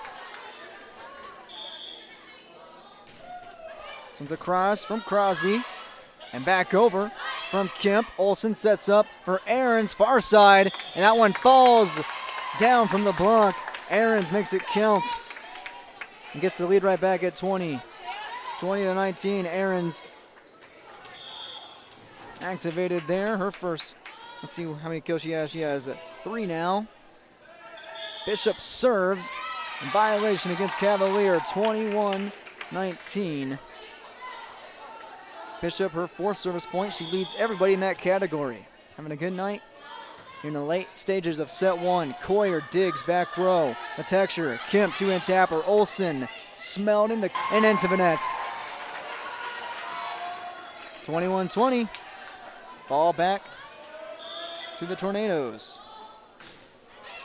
This one's across from Crosby. And back over from Kemp. Olsen sets up for Aaron's far side. And that one falls down from the block. Aaron's makes it count. And gets the lead right back at 20. 20-19. Aaron's activated there. Her first. Let's see how many kills she has. She has 3 now. Bishop serves. In violation against Cavalier. 21-19. Bishop, her 4th service point. She leads everybody in that category. Having a good night. Here in the late stages of set 1. Coyer digs back row. The texture. Kemp, 2-hand tapper. Olsen smelled in the and into the net. 21-20. Ball back to the Tornadoes.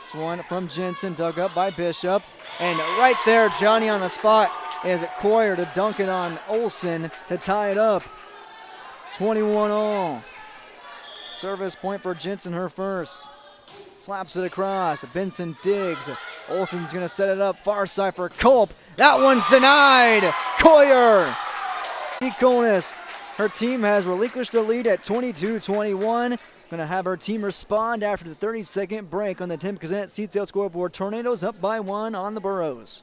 This one from Jensen, dug up by Bishop. And right there, Johnny on the spot is Coyer to dunk it on Olsen to tie it up. 21-all. Service point for Jensen, her first. Slaps it across. Benson digs. Olsen's going to set it up far side for Culp. That one's denied. Coyer. Konis. Her team has relinquished the lead at 22-21. Going to have her team respond after the 30-second break on the Tim Kazant seat sale scoreboard. Tornadoes up by 1 on the Burros.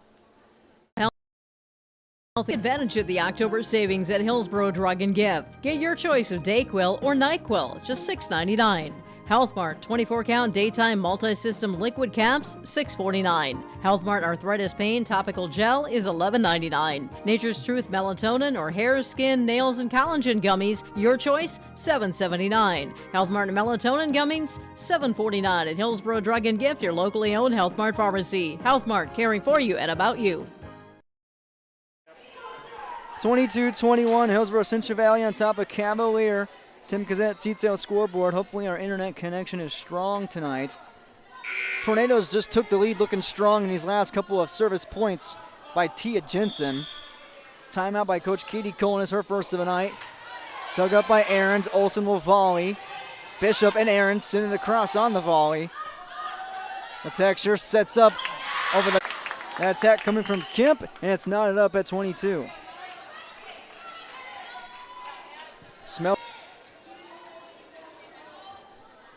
Healthy advantage of the October savings at Hillsboro Drug and Gift. Get your choice of DayQuil or NyQuil, just $6.99. Health Mart 24-count daytime multi-system liquid caps, $6.49. Health Mart arthritis pain topical gel is $11.99. Nature's Truth melatonin or hair, skin, nails, and collagen gummies, your choice, $7.79. Health Mart melatonin gummies, $7.49 at Hillsboro Drug and Gift, your locally owned Health Mart pharmacy. Health Mart, caring for you and about you. 22-21, Hillsboro Central Valley on top of Cavalier. Tim Kazant seat sale scoreboard. Hopefully our internet connection is strong tonight. Tornadoes just took the lead, looking strong in these last couple of service points by Tia Jensen. Timeout by Coach Katie Colenis, her first of the night. Dug up by Ahrens. Olsen will volley. Bishop and Ahrens sending the cross on the volley. The texture sets up over the attack coming from Kemp, and it's knotted up at 22. Smell.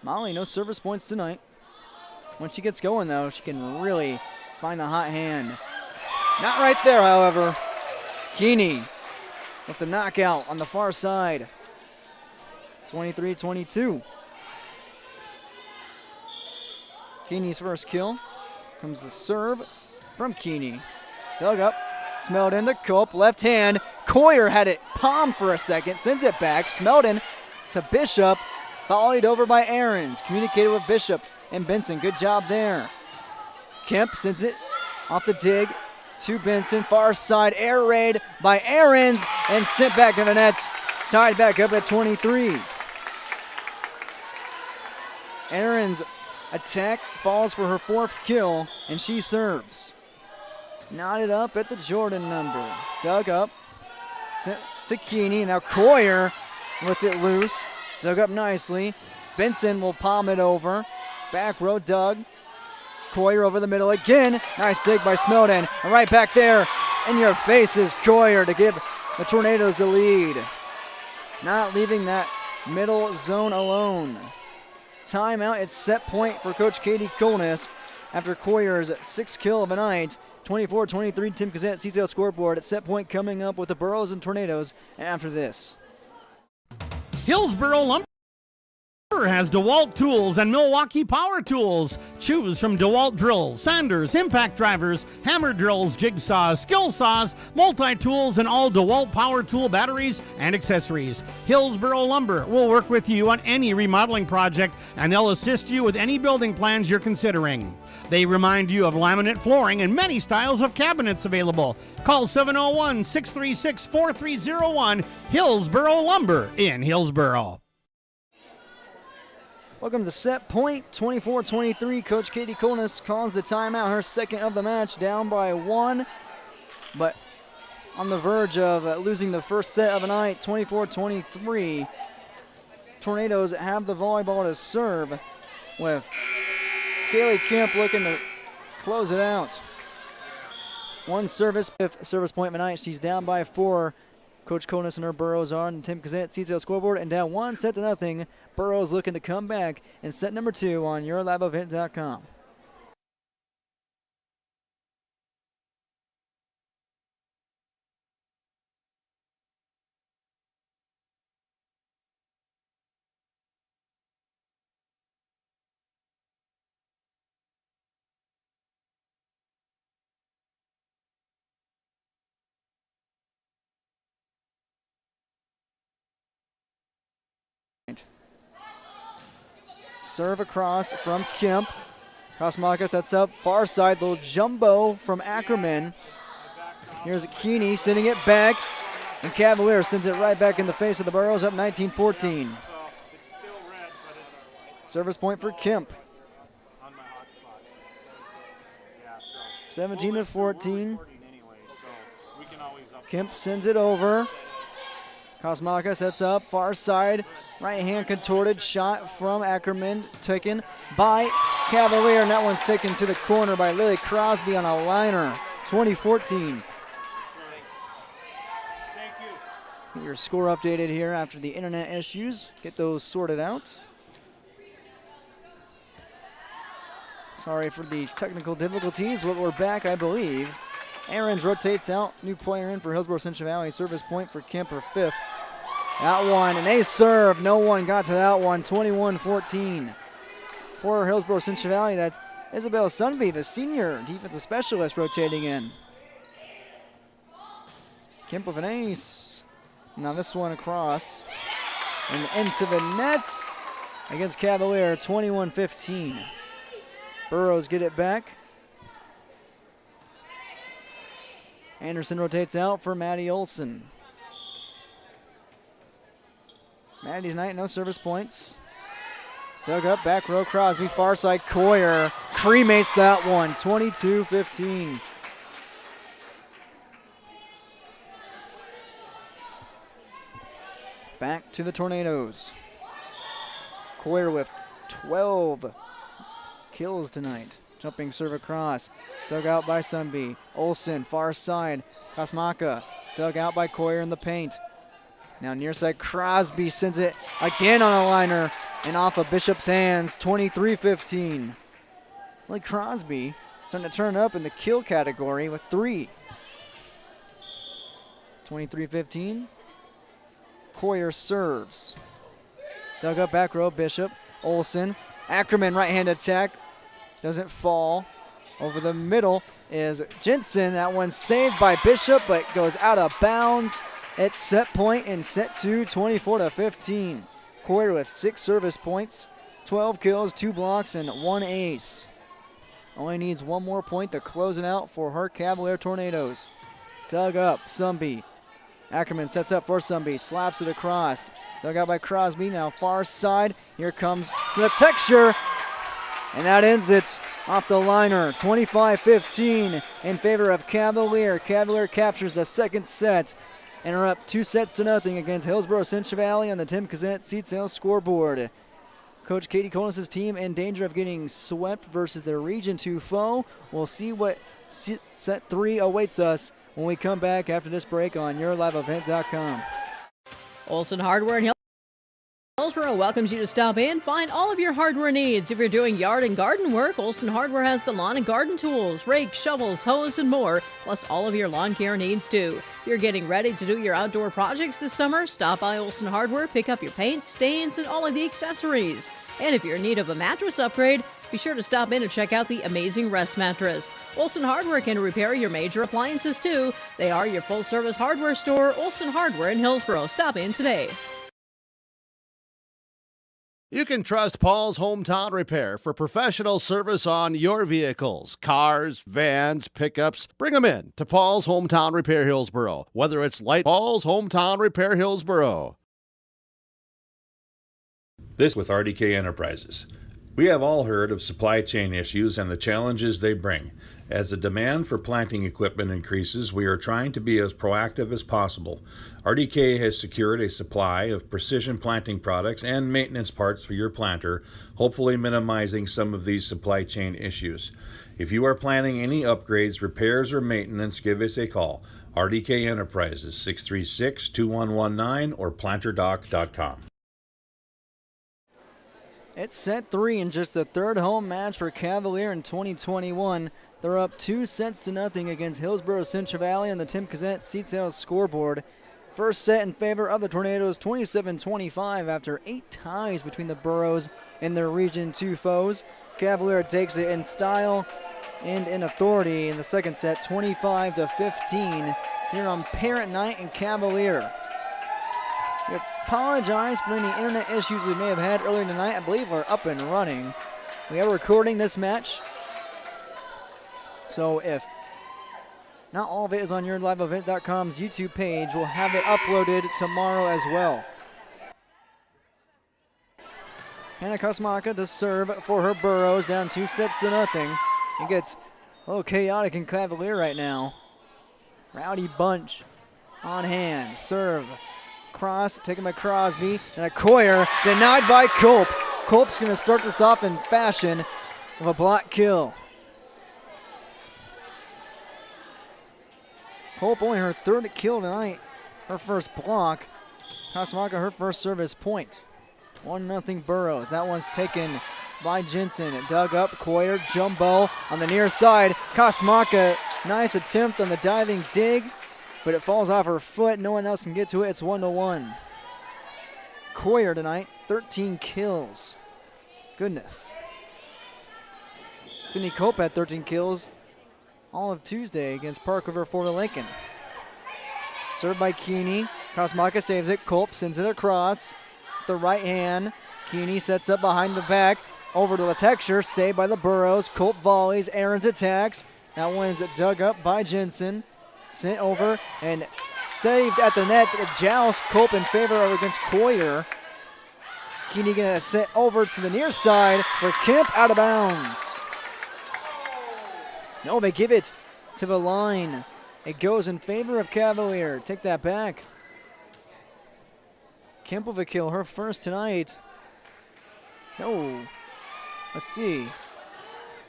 Molly, no service points tonight. When she gets going, though, she can really find the hot hand. Not right there, however. Keeney with the knockout on the far side. 23-22. Keeney's first kill. Comes the serve from Keeney. Dug up. Smelled in the Culp. Left hand. Coyer had it palmed for a second. Sends it back. Smeldon to Bishop. Volleyed over by Ahrens. Communicated with Bishop and Benson. Good job there. Kemp sends it off the dig to Benson. Far side air raid by Ahrens and sent back in the net. Tied back up at 23. Ahrens' attack falls for her fourth kill, and she serves. Knotted up at the Jordan number. Dug up. Sent to Keeney. Now Coyer lets it loose. Dug up nicely. Benson will palm it over. Back row dug. Coyer over the middle again. Nice dig by Smeldon. And right back there in your face is Coyer to give the Tornadoes the lead. Not leaving that middle zone alone. Timeout. It's set point for Coach Katie Colness after Coyer's sixth kill of the night. 24-23 Tim Kazant CCL scoreboard at set point coming up with the Burros and Tornadoes after this. Hillsboro Lumber has DeWalt tools and Milwaukee Power Tools. Choose from DeWalt drills, sanders, impact drivers, hammer drills, jigsaws, skill saws, multi-tools, and all DeWalt Power Tool batteries and accessories. Hillsboro Lumber will work with you on any remodeling project, and they'll assist you with any building plans you're considering. They remind you of laminate flooring and many styles of cabinets available. Call 701-636-4301, Hillsboro Lumber in Hillsboro. Welcome to set point, 24-23. Coach Katie Colness calls the timeout, her second of the match, down by 1, but on the verge of losing the first set of the night, 24-23. Tornadoes have the volleyball to serve with Kaylee Kemp looking to close it out. One service point of the night. She's down by 4. Coach Colness and her Burros are on the Tim Kazant CCL scoreboard, and down 1-0. Burros looking to come back in set number 2 on YourLiveEvent.com. Serve across from Kemp. Kosmaka sets up far side, little jumbo from Ackerman. Here's Keeney sending it back, and Cavalier sends it right back in the face of the Burros, up 19-14. Service point for Kemp. 17-14. Kemp sends it over. Kosmaka sets up far side, right hand contorted shot from Ackerman, taken by Cavalier, and that one's taken to the corner by Lily Crosby on a liner. 20-14. Get your score updated here after the internet issues. Get those sorted out. Sorry for the technical difficulties, but we're back, I believe. Aarons rotates out. New player in for Hillsboro Central Valley. Service point for Kemper, 5th. That one, and they serve. No one got to that one. 21-14. For Hillsboro Central Valley, that's Isabel Sunby, the senior defensive specialist, rotating in. Kemper with an ace. Now this one across and into the net against Cavalier, 21-15. Burrows get it back. Anderson rotates out for Maddie Olson. Maddie tonight, no service points. Dug up, back row, Crosby, far side, Coyer cremates that one, 22-15. Back to the Tornadoes. Coyer with 12 kills tonight. Jumping serve across. Dug out by Sunby. Olsen, far side. Kosmaka. Dug out by Coyer in the paint. Now near side, Crosby sends it again on a liner and off of Bishop's hands. 23-15. Like Crosby starting to turn up in the kill category with 3. 23-15. Coyer serves. Dug up back row, Bishop. Olsen. Ackerman right-hand attack. Doesn't fall. Over the middle is Jensen. That one's saved by Bishop, but goes out of bounds. It's set point in set 2, 24-15. Coyer with 6 service points, 12 kills, 2 blocks, and 1 ace. Only needs 1 more point to close it out for her Cavalier Tornadoes. Dug up, Sunby. Ackerman sets up for Sunby, slaps it across. Dug out by Crosby, now far side. Here comes the texture. And that ends it off the liner, 25-15 in favor of Cavalier. Cavalier captures the second set and are up 2-0 against Hillsboro Central Valley on the Tim Kazant seat sales scoreboard. Coach Katie Colas' team in danger of getting swept versus their Region 2 foe. We'll see what set 3 awaits us when we come back after this break on YourLiveEvent.com. Olson Hardware and Hillsboro welcomes you to stop in. Find all of your hardware needs. If you're doing yard and garden work, Olson Hardware has the lawn and garden tools, rakes, shovels, hose, and more, plus all of your lawn care needs too. If you're getting ready to do your outdoor projects this summer, stop by Olson Hardware, pick up your paint, stains, and all of the accessories. And if you're in need of a mattress upgrade, be sure to stop in and check out the amazing Rest Mattress. Olson Hardware can repair your major appliances too. They are your full-service hardware store, Olson Hardware in Hillsboro. Stop in today. You can trust Paul's Hometown Repair for professional service on your vehicles, cars, vans, pickups. Bring them in to Paul's Hometown Repair Hillsboro. Whether it's light, Paul's Hometown Repair Hillsboro. This with RDK Enterprises. We have all heard of supply chain issues and the challenges they bring. As the demand for planting equipment increases, we are trying to be as proactive as possible. RDK has secured a supply of precision planting products and maintenance parts for your planter, hopefully minimizing some of these supply chain issues. If you are planning any upgrades, repairs, or maintenance, give us a call. RDK Enterprises, 636-2119 or planterdoc.com. It's set 3 and just the third home match for Cavalier in 2021. They're up 2-0 against Hillsboro Central Valley on the Tim Kazant seat sales scoreboard. First set in favor of the Tornadoes, 27-25 after 8 ties between the Burros and their Region 2 foes. Cavalier takes it in style and in authority in the second set, 25-15 here on Parent Night in Cavalier. We apologize for any internet issues we may have had earlier tonight. I believe we're up and running. We are recording this match, so if not all of it is on YourLiveEvent.com's YouTube page, we'll have it uploaded tomorrow as well. Hannah Kosmaka to serve for her Burros, down 2-0. It gets a little chaotic in Cavalier right now. Rowdy Bunch on hand, serve. Cross, taken by Crosby, and a Coyer denied by Culp. Culp's going to start this off in fashion. with a block kill. Culp only her third kill tonight. Her first block. Kasmaka her first service point. 1-0 Burrows. That one's taken by Jensen. Dug up. Coyer, jumbo on the near side. Kasmaka, nice attempt on the diving dig, but it falls off her foot. No one else can get to it. It's 1-1. Coyer tonight, 13 kills. Goodness. Sydney Culp had 13 kills all of Tuesday against Park River Florida Lincoln. Served by Keeney. Kasmaka saves it. Culp sends it across. The right hand. Keeney sets up behind the back. Over to Letexture. Saved by the Burrows. Culp volleys. Aarons attacks. That one's dug up by Jensen. Sent over and saved at the net. Joust Culp in favor of against Coyer. Keeney going to set over to the near side for Kemp, out of bounds. No, they give it to the line. It goes in favor of Cavalier. Take that back. Kemp with a kill, her first tonight. No. Let's see.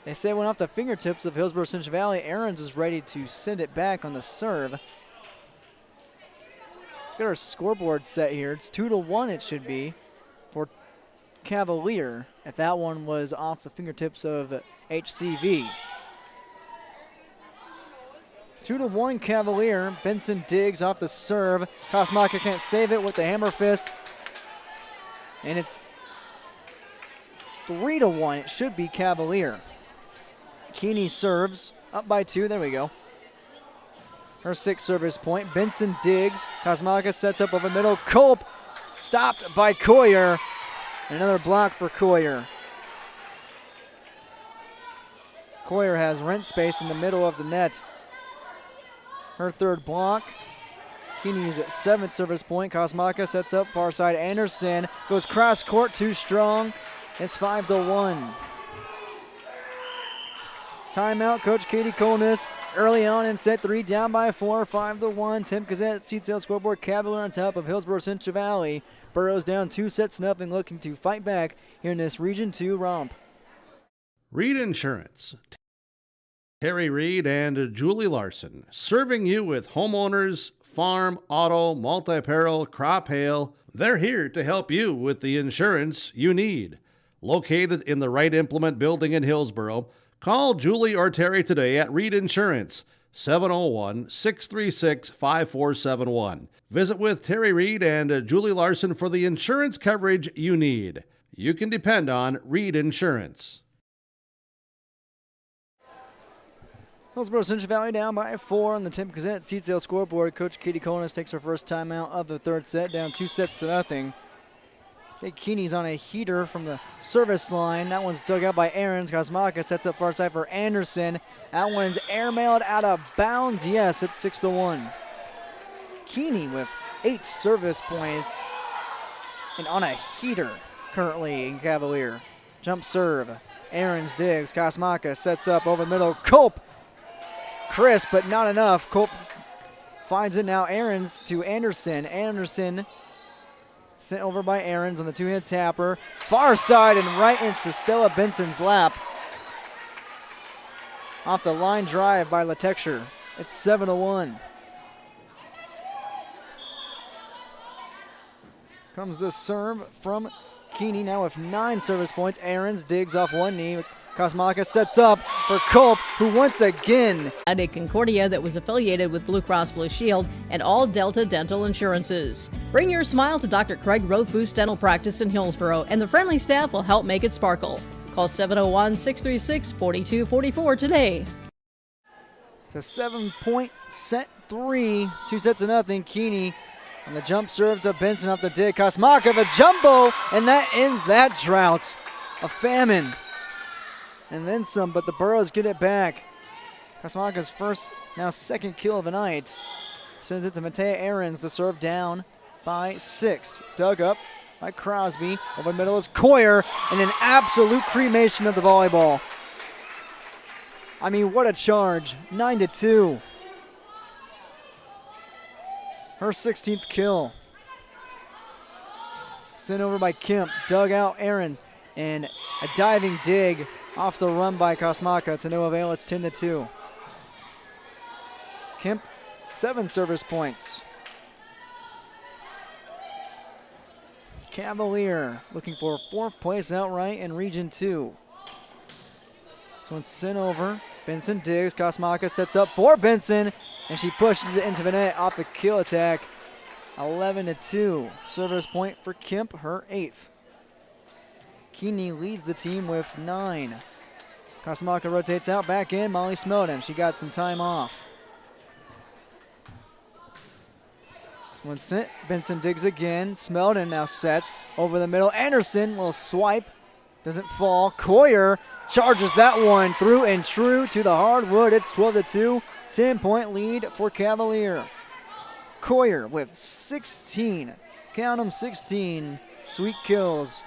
They say it went off the fingertips of Hillsboro Central Valley. Aarons is ready to send it back on the serve. Let's get our scoreboard set here. It's 2-1 it should be for Cavalier if that one was off the fingertips of HCV. 2-1 Cavalier. Benson digs off the serve. Kasmaka can't save it with the hammer fist. And it's 3-1. It should be Cavalier. Keeney serves. Up by 2. There we go. Her sixth service point. Benson digs. Kasmaka sets up over middle. Culp stopped by Coyer. Another block for Coyer. Coyer has rent space in the middle of the net. Her third block. Keeney's at seventh service point. Kasmaka sets up far side. Anderson goes cross court, too strong. It's 5-1. Timeout, Coach Katie Colness early on in set 3, down by 4, 5-1. Tim Gazette, seat sale scoreboard. Cavalier on top of Hillsboro Central Valley. Burrows down 2-0, looking to fight back here in this Region 2 romp. Reed Insurance. Terry Reed and Julie Larson, serving you with homeowners, farm, auto, multi-peril, crop hail. They're here to help you with the insurance you need. Located in the Wright Implement Building in Hillsboro, call Julie or Terry today at Reed Insurance, 701-636-5471. Visit with Terry Reed and Julie Larson for the insurance coverage you need. You can depend on Reed Insurance. Hillsboro Central Valley down by 4 on the Tim Gazette seat sale scoreboard. Coach Katie Colness takes her first timeout of the third set, down 2-0. Jake Keeney's on a heater from the service line. That one's dug out by Aarons. Kasmaka sets up far side for Anderson. That one's airmailed out of bounds. Yes, it's 6-1. Keeney with 8 service points and on a heater currently in Cavalier. Jump serve. Aarons digs. Kasmaka sets up over middle. Culp. Crisp, but not enough. Culp finds it now. Aarons to Anderson. Anderson sent over by Aarons on the two-hand tapper. Far side and right into Stella Benson's lap. Off the line drive by Letexture. It's 7-1. Comes the serve from Keeney now with 9 service points. Aarons digs off one knee. Kasmaka sets up for Culp, who once again at a Concordia that was affiliated with Blue Cross Blue Shield and all Delta Dental Insurances. Bring your smile to Dr. Craig Rothfuss Dental Practice in Hillsboro, and the friendly staff will help make it sparkle. Call 701-636-4244 today. It's a 7-point set 3, 2-0. Keeney on the jump serve to Benson off the dig. Kasmaka the jumbo, and that ends that drought. A famine. And then some, but the Burrows get it back. Kasmaka's first, now second kill of the night. Sends it to Matea Aarons, the serve down by 6. Dug up by Crosby. Over the middle is Coyer, and an absolute cremation of the volleyball. I mean, what a charge. 9-2. Her 16th kill. Sent over by Kemp. Dug out Aarons. And a diving dig Off the run by Kosmaka to no avail. It's 10-2. Kemp, 7 service points. Cavalier looking for 4th place outright in Region 2. This one's sent over. Benson digs. Kosmaka sets up for Benson, and she pushes it into the net off the kill attack. 11-2. Service point for Kemp, her 8th. Keeney leads the team with 9. Kosmaka rotates out, back in. Molly Smeldon, she got some time off. This one's sent. Benson digs again. Smeldon now sets over the middle. Anderson, little swipe. Doesn't fall. Coyer charges that one through and true to the hardwood. It's 12-2. 10-point lead for Cavalier. Coyer with 16. Count them, 16 sweet kills.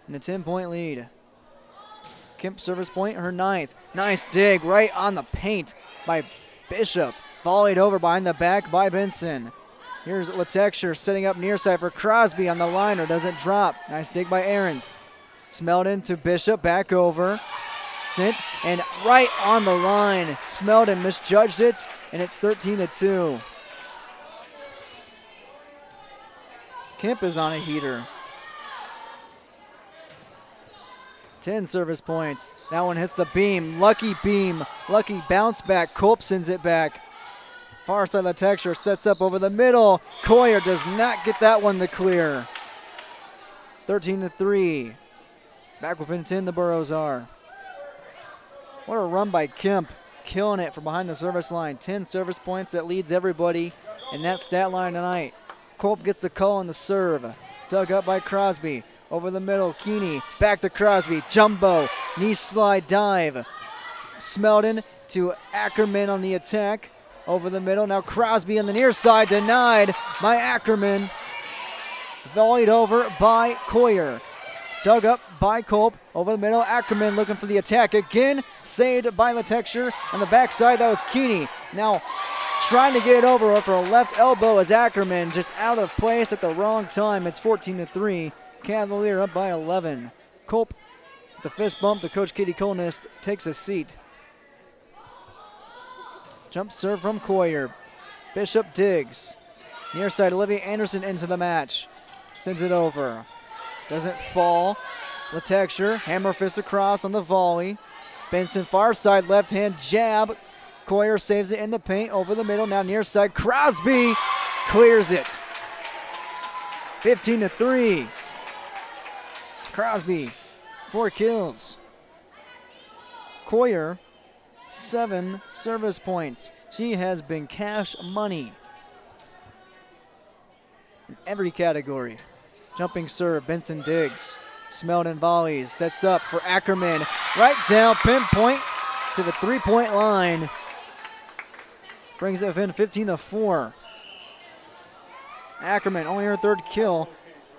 And a 10-point lead. Kemp service point, her 9th. Nice dig right on the paint by Bishop. Volleyed over behind the back by Benson. Here's Latexture setting up near side for Crosby on the liner. Doesn't drop. Nice dig by Aarons. Smeldon to Bishop, back over. Sent and right on the line. Smeldon misjudged it, and it's 13-2. Kemp is on a heater. 10 service points. That one hits the beam. Lucky beam. Lucky bounce back. Culp sends it back. Far side of the texture sets up over the middle. Coyer does not get that one to clear. 13-3. Back within 10 the Burros are. What a run by Kemp. Killing it from behind the service line. 10 service points. That leads everybody in that stat line tonight. Culp gets the call on the serve. Dug up by Crosby. Over the middle, Keeney. Back to Crosby. Jumbo. Knee slide dive. Smeldon to Ackerman on the attack. Over the middle. Now Crosby on the near side. Denied by Ackerman. Volleyed over by Coyer. Dug up by Culp. Over the middle. Ackerman looking for the attack again. Saved by Latexture. On the backside, that was Keeney. Now trying to get it over for a left elbow as Ackerman just out of place at the wrong time. It's 14-3. Cavalier up by 11. Culp, the fist bump to Coach Katie Colnist, takes a seat. Jump serve from Coyer. Bishop digs. Near side, Olivia Anderson into the match. Sends it over. Doesn't fall. Latexture, hammer fist across on the volley. Benson far side, left hand jab. Coyer saves it in the paint over the middle. Now near side, Crosby clears it. 15-3. Crosby, 4 kills. Coyer, 7 service points. She has been cash money in every category. Jumping serve, Benson digs. Smeldon volleys, sets up for Ackerman. Right down, pinpoint to the 3-point line. Brings it within 15-4. Ackerman, only her 3rd kill.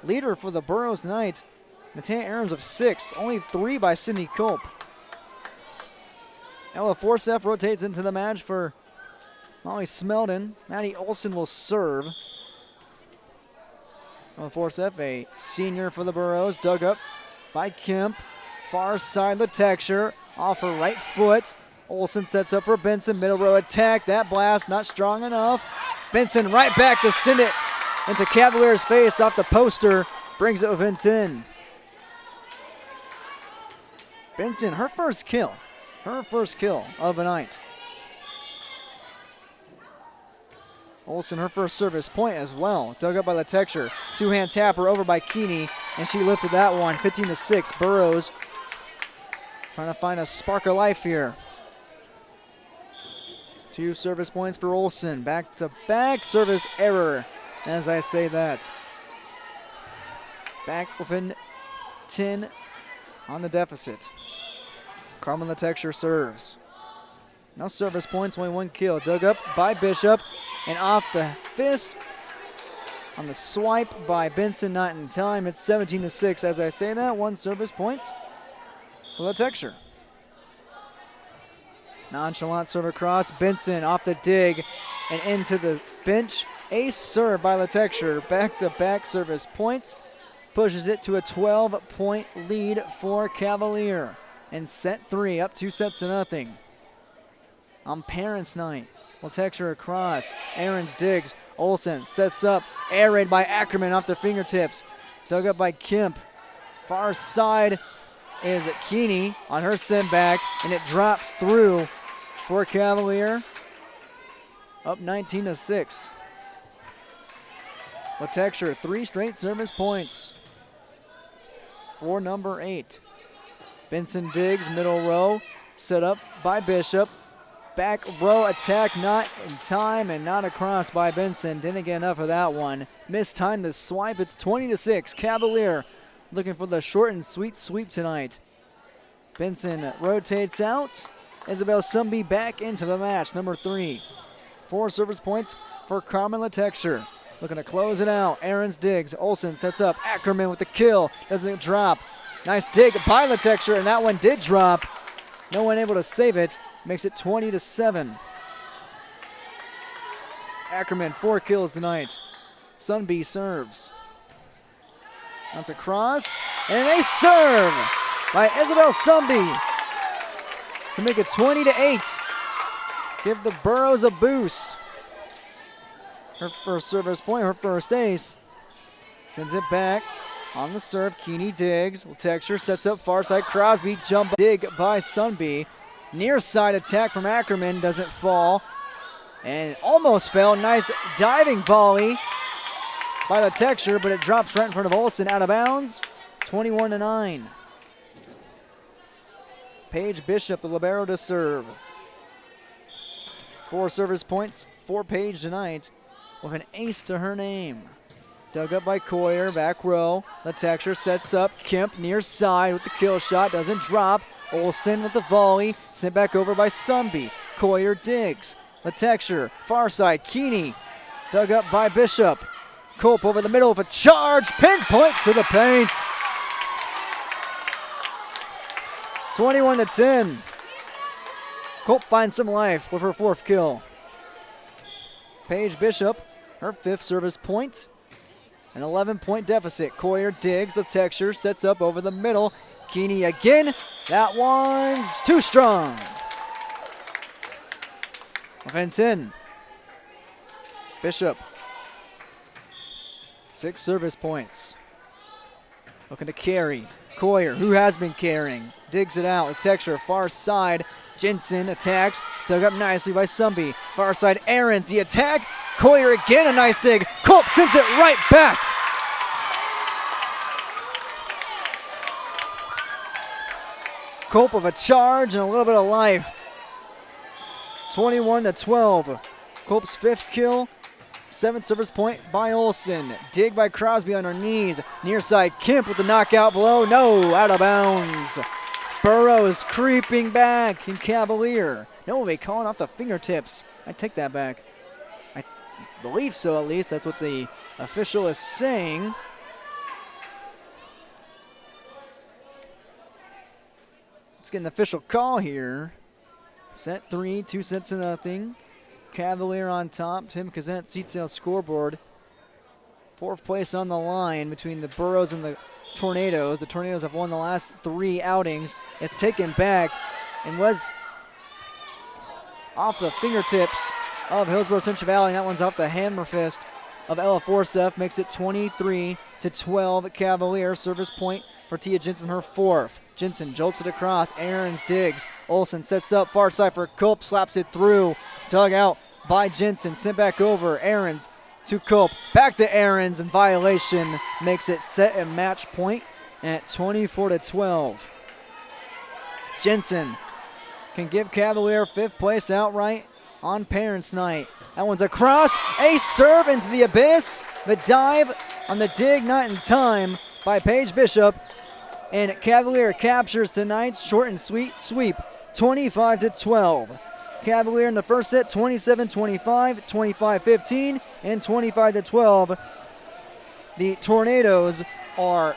Leader for the Burros tonight. Matea Aarons of 6, only 3 by Sydney Culp. Ella Forseth rotates into the match for Molly Smeldon. Maddie Olson will serve. Ella Forseth, a senior for the Burros, dug up by Kemp. Far side, the texture, off her right foot. Olson sets up for Benson, middle row attack. That blast not strong enough. Benson right back to send it into Cavalier's face off the poster. Brings it within 10. Benson, her first kill of the night. Olson, her first service point as well. Dug up by the texture. 2-hand tapper over by Keeney, and she lifted that one. 15-6. Burros trying to find a spark of life here. 2 service points for Olson. Back-to-back service error, as I say that. Back within 10 on the deficit. Carmen Latexture serves. No service points, only 1 kill. Dug up by Bishop and off the fist on the swipe by Benson, not in time. It's 17-6. As I say that, 1 service point for Latexture. Nonchalant serve across. Benson off the dig and into the bench. Ace serve by Latexture. Back-to-back service points. Pushes it to a 12-point lead for Cavalier. in set 3, up 2-0. On Parents' Night, Latexer across. Aarons digs. Olsen sets up. Air raid by Ackerman off the fingertips. Dug up by Kemp. Far side is Keeney on her send back, and it drops through for Cavalier. Up 19-6. Latexer, 3 straight service points for number 8. Benson digs, middle row, set up by Bishop. Back row attack not in time and not across by Benson. Didn't get enough of that one. Missed time the swipe. It's 20-6. Cavalier looking for the short and sweet sweep tonight. Benson rotates out. Isabel Sumby back into the match. Number 3. 4 service points for Carmen Latexer. Looking to close it out. Aarons digs. Olsen sets up. Ackerman with the kill. Doesn't drop. Nice dig by Latexer, and that one did drop. No one able to save it. Makes it 20-7. Ackerman, 4 kills tonight. Sunby serves. That's a cross, and a serve by Isabel Sunby to make it 20-8. Give the Burros a boost. Her first service point, her first ace. Sends it back on the serve. Keeney digs. Latexer sets up far side. Crosby jump dig by Sunby. Near side attack from Ackerman, doesn't fall. And almost fell. Nice diving volley by Latexer, but it drops right in front of Olsen, out of bounds. 21-9. Paige Bishop, the libero, to serve. 4 service points for Paige tonight with an ace to her name. Dug up by Coyer, back row. Latexer sets up. Kemp near side with the kill shot, doesn't drop. Olsen with the volley, sent back over by Sunby. Coyer digs. Latexer, far side, Keeney. Dug up by Bishop. Cope over the middle of a charge, pinpoint to the paint. 21-10. Cope finds some life with her 4th kill. Paige Bishop, her 5th service point. An 11-point deficit. Coyer digs. Latexer sets up over the middle. Keeney again. That one's too strong. Within 10. Bishop. 6 service points. Looking to carry. Coyer, who has been carrying, digs it out. Latexer, far side. Jensen attacks. Dug up nicely by Sunby. Far side, Aarons, the attack. Coyer again, a nice dig. Culp sends it right back. Culp with a charge and a little bit of life. 21-12. Culp's 5th kill. 7th service point by Olsen. Dig by Crosby on her knees. Near side, Kemp with the knockout blow. No, out of bounds. Burrows creeping back in Cavalier. No, they calling off the fingertips. I take that back. I believe so, at least. That's what the official is saying. Let's get an official call here. Set 3, 2-0. Cavalier on top. Tim Kazant seats on scoreboard. 4th place on the line between the Burros and the Tornadoes. The Tornadoes have won the last 3 outings. It's taken back and was off the fingertips of Hillsboro Central Valley. That one's off the hammer fist of Ella Forseth. Makes it 23-12 Cavalier. Service point for Tia Jensen, her 4th. Jensen jolts it across. Aarons digs. Olsen sets up far side for Culp. Slaps it through. Dug out by Jensen. Sent back over. Aarons to Culp. Back to Aarons, and violation makes it set and match point at 24-12. Jensen can give Cavalier 5th place outright on Parents' Night. That one's across. A serve into the abyss. The dive on the dig, not in time by Paige Bishop. And Cavalier captures tonight's short and sweet sweep, 25-12. Cavalier in the first set, 27-25, 25-15, and 25-12. The Tornadoes are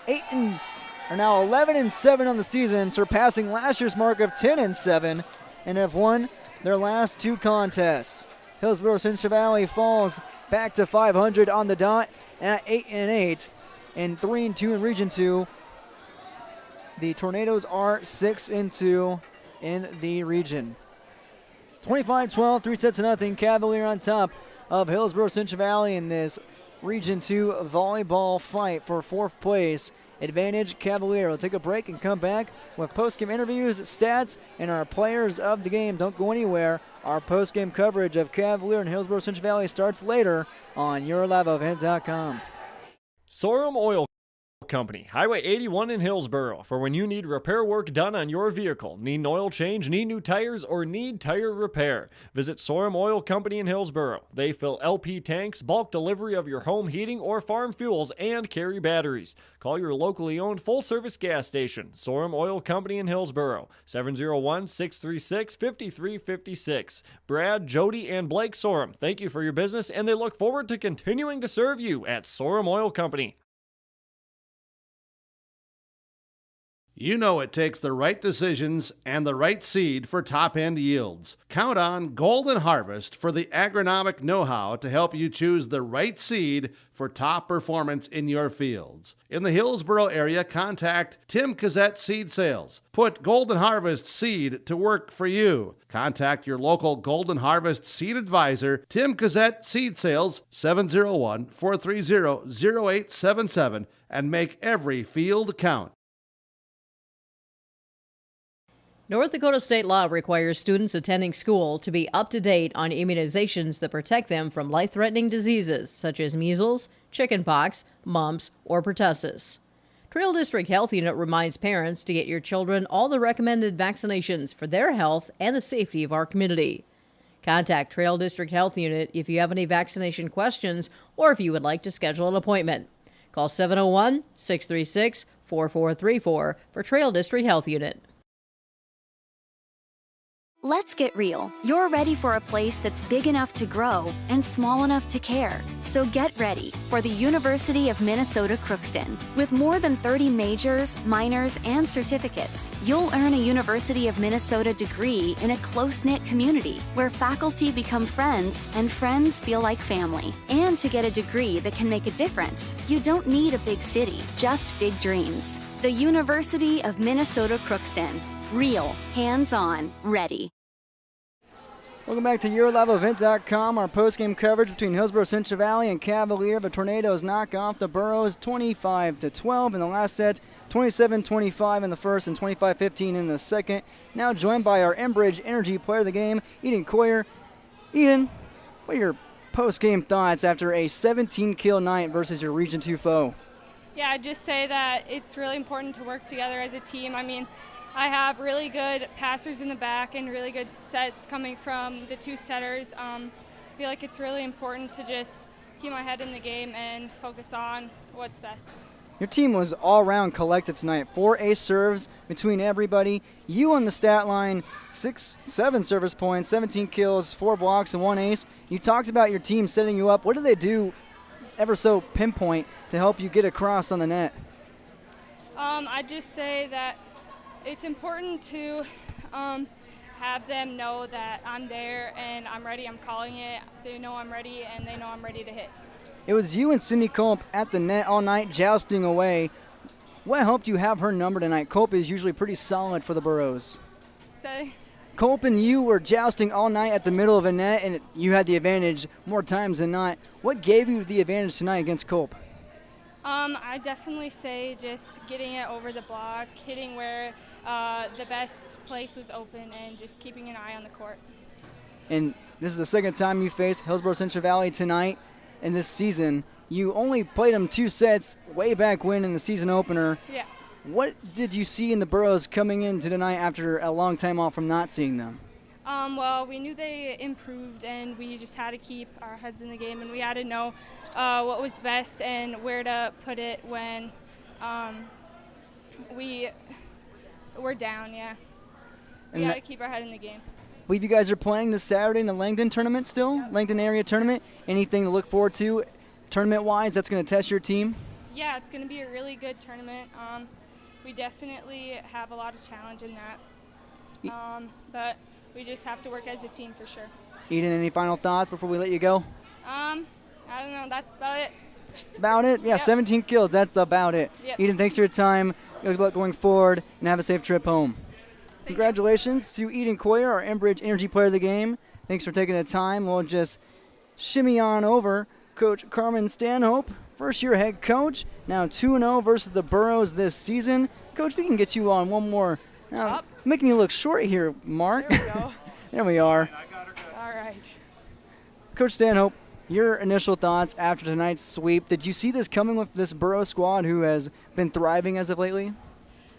now 11-7 on the season, surpassing last year's mark of 10-7, and have won their last 2 contests. Hillsboro Central Valley falls back to 500 on the dot at 8-8, and 3-2 in Region 2. The Tornadoes are 6-2 in the region. 25-12, 3-0. Cavalier on top of Hillsboro Central Valley in this Region 2 volleyball fight for 4th place. Advantage Cavalier. We'll take a break and come back with post-game interviews, stats, and our players of the game. Don't go anywhere. Our post-game coverage of Cavalier and Hillsboro Central Valley starts later on YourLiveEvent.com. Sorum Oil Company, Highway 81 in Hillsboro, for when you need repair work done on your vehicle, need an oil change, need new tires, or need tire repair. Visit Sorum Oil Company in Hillsboro. They fill LP tanks, bulk delivery of your home heating or farm fuels, and carry batteries. Call your locally owned full-service gas station, Sorum Oil Company in Hillsboro, 701-636-5356. Brad, Jody, and Blake Sorum, thank you for your business, and they look forward to continuing to serve you at Sorum Oil Company. You know it takes the right decisions and the right seed for top-end yields. Count on Golden Harvest for the agronomic know-how to help you choose the right seed for top performance in your fields. In the Hillsboro area, contact Tim Cassette Seed Sales. Put Golden Harvest seed to work for you. Contact your local Golden Harvest seed advisor, Tim Cassette Seed Sales, 701-430-0877, and make every field count. North Dakota state law requires students attending school to be up to date on immunizations that protect them from life-threatening diseases such as measles, chickenpox, mumps, or pertussis. Trail District Health Unit reminds parents to get your children all the recommended vaccinations for their health and the safety of our community. Contact Trail District Health Unit if you have any vaccination questions or if you would like to schedule an appointment. Call 701-636-4434 for Trail District Health Unit. Let's get real. You're ready for a place that's big enough to grow and small enough to care. So get ready for the University of Minnesota Crookston. With more than 30 majors, minors, and certificates, you'll earn a University of Minnesota degree in a close-knit community where faculty become friends and friends feel like family. And to get a degree that can make a difference, you don't need a big city, just big dreams. The University of Minnesota Crookston. Real, hands-on, ready. Welcome back to YourLiveEvent.com. Our post-game coverage between Hillsboro Central Valley and Cavalier. The Tornadoes knock off the Burros 25-12 in the last set, 27-25 in the first, and 25-15 in the second. Now joined by our Enbridge Energy Player of the Game, Eden Coyer. Eden, what are your post-game thoughts after a 17-kill night versus your Region 2 foe? Yeah, I'd just say that it's really important to work together as a team. I mean, I have really good passers in the back and really good sets coming from the two setters. I feel like it's really important to just keep my head in the game and focus on what's best. Your team was all-around collective tonight. 4 ace serves between everybody. You on the stat line, 7 service points, 17 kills, 4 blocks, and 1 ace. You talked about your team setting you up. What do they do ever so pinpoint to help you get across on the net? I'd just say that it's important to have them know that I'm there and I'm ready, I'm calling it. They know I'm ready and they know I'm ready to hit. It was you and Cindy Culp at the net all night, jousting away. What helped you have her number tonight? Culp is usually pretty solid for the Burros. Sorry? Culp and you were jousting all night at the middle of a net, and you had the advantage more times than not. What gave you the advantage tonight against Culp? I definitely say just getting it over the block, hitting where the best place was open, and just keeping an eye on the court. And this is the second time you faced Hillsboro Central Valley tonight in this season. You only played them 2 sets way back when in the season opener. Yeah. What did you see in the Burros coming into tonight after a long time off from not seeing them? Well, we knew they improved, and we just had to keep our heads in the game, and we had to know what was best and where to put it when we were down, yeah. We got to keep our head in the game. I believe you guys are playing this Saturday in the Langdon tournament still, yeah. Langdon area tournament. Anything to look forward to tournament-wise that's going to test your team? Yeah, it's going to be a really good tournament. We definitely have a lot of challenge in that, but we just have to work as a team for sure. Eden, any final thoughts before we let you go? I don't know. That's about it. That's about it? Yeah, 17 kills. That's about it. Yep. Eden, thanks for your time. Good luck going forward, and have a safe trip home. Congratulations to Eden Coyer, our Enbridge Energy Player of the Game. Thanks for taking the time. We'll just shimmy on over. Coach Carmen Stanhope, first-year head coach, now 2-0 versus the Burros this season. Coach, we can get you on one more. Now, making you look short here, Mark. There we go. There we are. All right. Coach Stanhope, your initial thoughts after tonight's sweep. Did you see this coming with this Burro squad who has been thriving as of lately?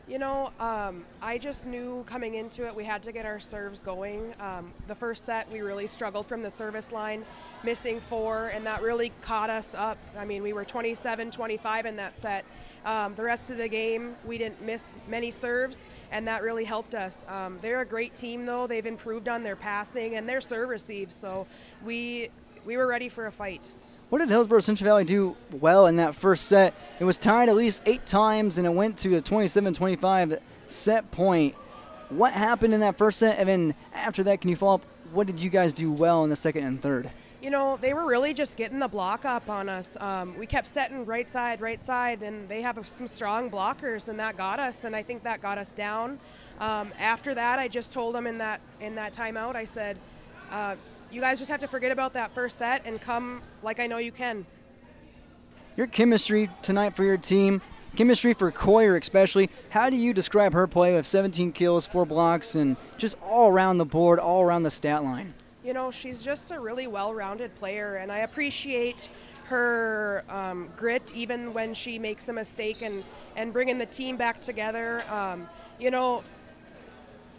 You know, I just knew coming into it we had to get our serves going. The first set we really struggled from the service line, missing 4, and that really caught us up. I mean, we were 27-25 in that set. The rest of the game we didn't miss many serves, and that really helped us. They're a great team though. They've improved on their passing and their serve receive, so we were ready for a fight. What did Hillsboro Central Valley do well in that first set? It was tied at least 8 times, and it went to a 27-25 set point. What happened in that first set? And then after that, can you follow up? What did you guys do well in the second and third? You know, they were really just getting the block up on us. We kept setting right side, and they have some strong blockers, and that got us, and I think that got us down. After that, I just told them in that timeout, I said, you guys just have to forget about that first set and come like I know you can. Your chemistry tonight for your team, chemistry for Coyer especially, how do you describe her play with 17 kills, 4 blocks, and just all around the board, all around the stat line? You know, she's just a really well-rounded player, and I appreciate her grit even when she makes a mistake and bringing the team back together. You know,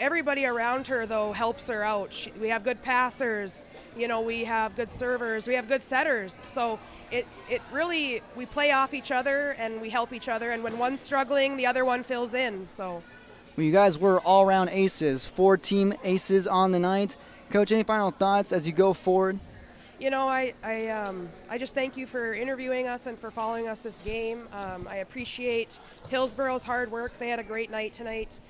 everybody around her, though, helps her out. We have good passers, you know, we have good servers, we have good setters. So it really, we play off each other and we help each other. And when one's struggling, the other one fills in. So. Well, you guys were all-around aces, 4 team aces on the night. Coach, any final thoughts as you go forward? You know, I just thank you for interviewing us and for following us this game. I appreciate Hillsboro's hard work. They had a great night tonight.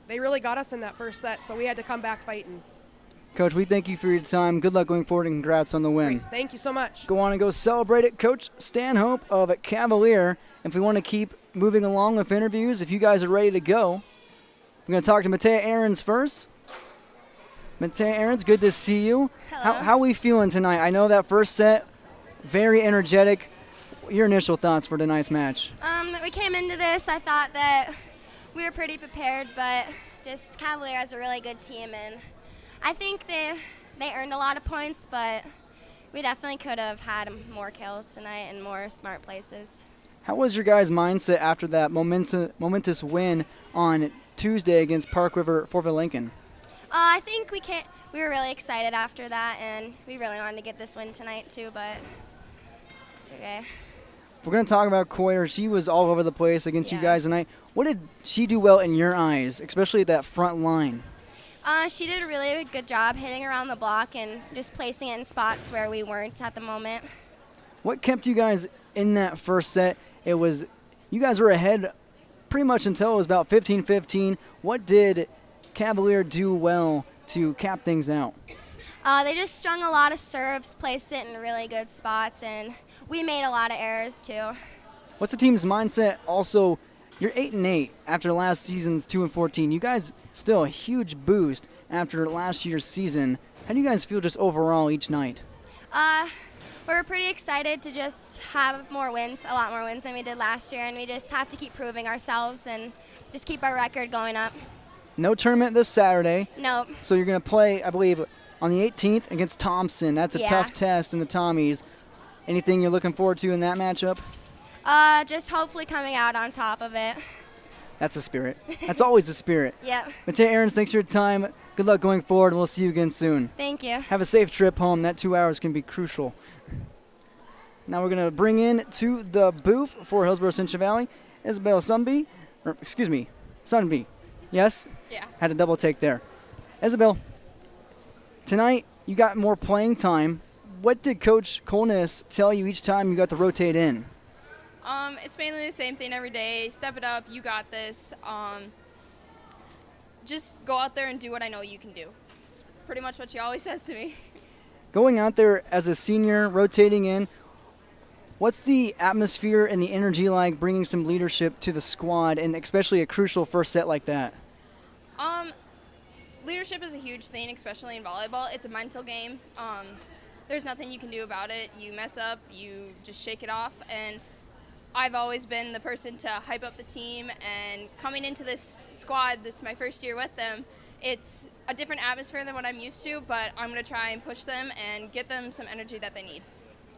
They really got us in that first set, so we had to come back fighting. Coach, we thank you for your time. Good luck going forward, and congrats on the win. Great. Thank you so much. Go on and go celebrate it. Coach Stanhope of Cavalier. If we want to keep moving along with interviews, if you guys are ready to go, we're going to talk to Matea Ahrens first. Matea Ahrens, good to see you. Hello. How are we feeling tonight? I know that first set, very energetic. Your initial thoughts for tonight's match? We came into this, I thought that we were pretty prepared, but just Cavalier is a really good team, and I think they earned a lot of points, but we definitely could have had more kills tonight and more smart places. How was your guys' mindset after that momentous win on Tuesday against Park River Fortville Lincoln? I think we were really excited after that, and we really wanted to get this win tonight too, but it's okay. We're going to talk about Coyer. She was all over the place against you guys tonight. What did she do well in your eyes, especially at that front line? She did a really good job hitting around the block and just placing it in spots where we weren't at the moment. What kept you guys in that first set? You guys were ahead pretty much until it was about 15-15. What did Cavalier do well to cap things out? They just strung a lot of serves, placed it in really good spots, and we made a lot of errors too. What's the team's mindset? Also, you're 8-8 after last season's 2-14. You guys still a huge boost after last year's season. How do you guys feel just overall each night? We're pretty excited to just have a lot more wins than we did last year, and we just have to keep proving ourselves and just keep our record going up. No tournament this Saturday. Nope. So you're going to play, I believe, on the 18th against Thompson. That's a tough test in the Tommies. Anything you're looking forward to in that matchup? Just hopefully coming out on top of it. That's the spirit. That's always the spirit. Yep. Matea Ahrens, thanks for your time. Good luck going forward, and we'll see you again soon. Thank you. Have a safe trip home. That 2 hours can be crucial. Now we're going to bring in to the booth for Hillsboro Central Valley, Isabel Sunby. Yes? Yeah. Had a double take there. Isabel, tonight you got more playing time. What did Coach Colness tell you each time you got to rotate in? It's mainly the same thing every day. Step it up. You got this. Just go out there and do what I know you can do. It's pretty much what she always says to me. Going out there as a senior, rotating in, What's the atmosphere and the energy like bringing some leadership to the squad, and especially a crucial first set like that? Leadership is a huge thing, especially in volleyball. It's a mental game. There's nothing you can do about it. You mess up, you just shake it off. And I've always been the person to hype up the team. And coming into this squad, this is my first year with them, it's a different atmosphere than what I'm used to, but I'm going to try and push them and get them some energy that they need.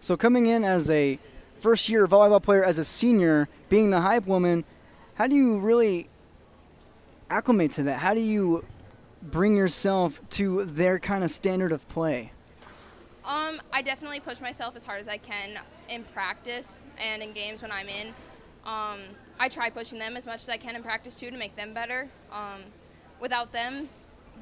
So coming in as a first-year volleyball player, as a senior, being the hype woman, how do you really acclimate to that? How do you bring yourself to their kind of standard of play? I definitely push myself as hard as I can in practice and in games when I'm in. I try pushing them as much as I can in practice too to make them better. Without them,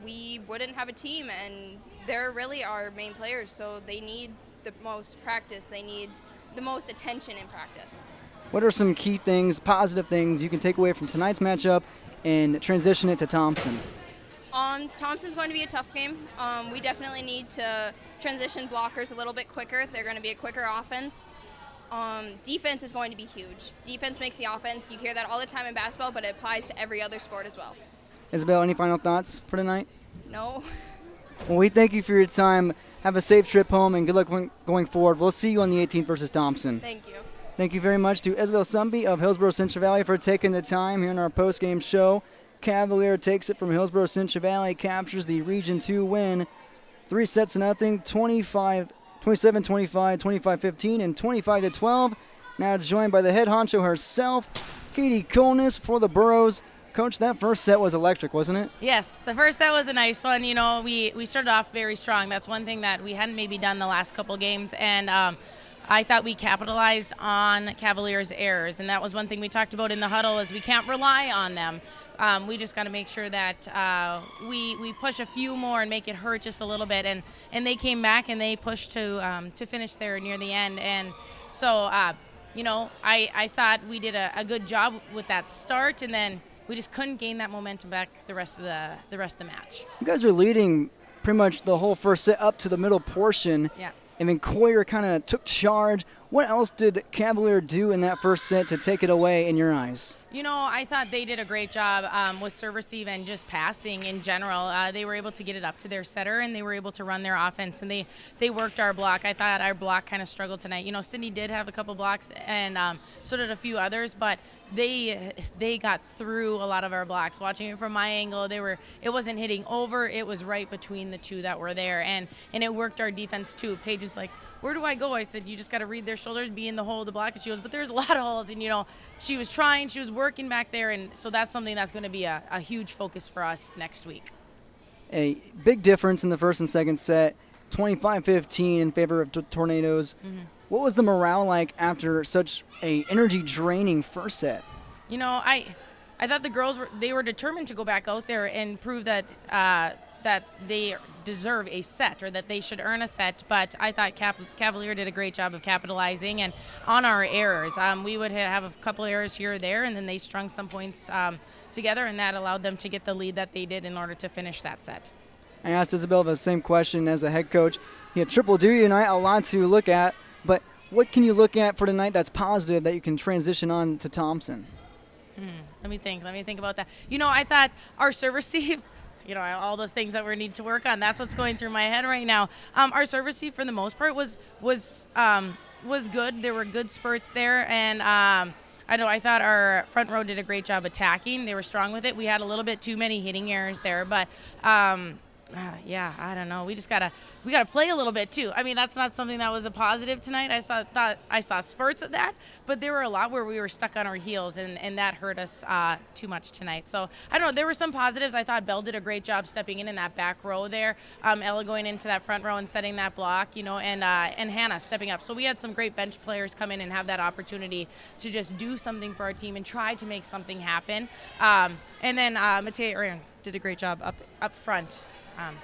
we wouldn't have a team, and they're really our main players, so they need the most practice. They need the most attention in practice. What are some key things, positive things you can take away from tonight's matchup and transition it to Thompson? Thompson's going to be a tough game. We definitely need to transition blockers a little bit quicker. They're going to be a quicker offense. Defense is going to be huge. Defense makes the offense. You hear that all the time in basketball, but it applies to every other sport as well. Isabel, any final thoughts for tonight? No. Well, we thank you for your time. Have a safe trip home, and good luck going forward. We'll see you on the 18th versus Thompson. Thank you. Thank you very much to Isabel Sumby of Hillsboro Central Valley for taking the time here in our post-game show. Cavalier takes it from Hillsboro Central Valley, captures the Region 2 win. 3-0, 27-25, 25-15, and 25-12. Now joined by the head honcho herself, Katie Colness for the Burros. Coach, that first set was electric, wasn't it? Yes, the first set was a nice one. You know, we started off very strong. That's one thing that we hadn't maybe done the last couple games, and I thought we capitalized on Cavalier's errors, and that was one thing we talked about in the huddle is we can't rely on them. We just got to make sure that we push a few more and make it hurt just a little bit, and they came back and they pushed to finish there near the end, and so you know, I thought we did a good job with that start, and then we just couldn't gain that momentum back the rest of the match. You guys are leading pretty much the whole first set up to the middle portion. Yeah. And then Coyer kind of took charge. What else did Cavalier do in that first set to take it away in your eyes? You know, I thought they did a great job with serve receive and just passing in general. They were able to get it up to their setter, and they were able to run their offense, and they worked our block. I thought our block kind of struggled tonight. You know, Sydney did have a couple blocks, and so did a few others, but they got through a lot of our blocks. Watching it from my angle, it wasn't hitting over. It was right between the two that were there, and it worked our defense too. Paige is like, where do I go? I said, you just got to read their shoulders, be in the hole of the block. And she goes, but there's a lot of holes. And, you know, she was trying, she was working back there. And so that's something that's going to be a huge focus for us next week. A big difference in the first and second set, 25-15 in favor of Tornadoes. Mm-hmm. What was the morale like after such a energy-draining first set? You know, I thought the girls were determined to go back out there and prove that that they deserve a set or that they should earn a set, but I thought Cavalier did a great job of capitalizing and on our errors. We would have a couple errors here or there, and then they strung some points together, and that allowed them to get the lead that they did in order to finish that set. I asked Isabel the same question as a head coach. He had triple duty tonight, a lot to look at, but what can you look at for tonight that's positive that you can transition on to Thompson? Let me think about that. You know, I thought our serve receive, you know, all the things that we need to work on, that's what's going through my head right now. Our serve receive for the most part was good. There were good spurts there, and I thought our front row did a great job attacking. They were strong with it. We had a little bit too many hitting errors there, but yeah, I don't know. We gotta play a little bit too. I mean, that's not something that was a positive tonight. I saw spurts of that, but there were a lot where we were stuck on our heels, and that hurt us too much tonight. So I don't know. There were some positives. I thought Belle did a great job stepping in that back row there. Ella going into that front row and setting that block, you know, and Hannah stepping up. So we had some great bench players come in and have that opportunity to just do something for our team and try to make something happen. And then Matea Arians did a great job up front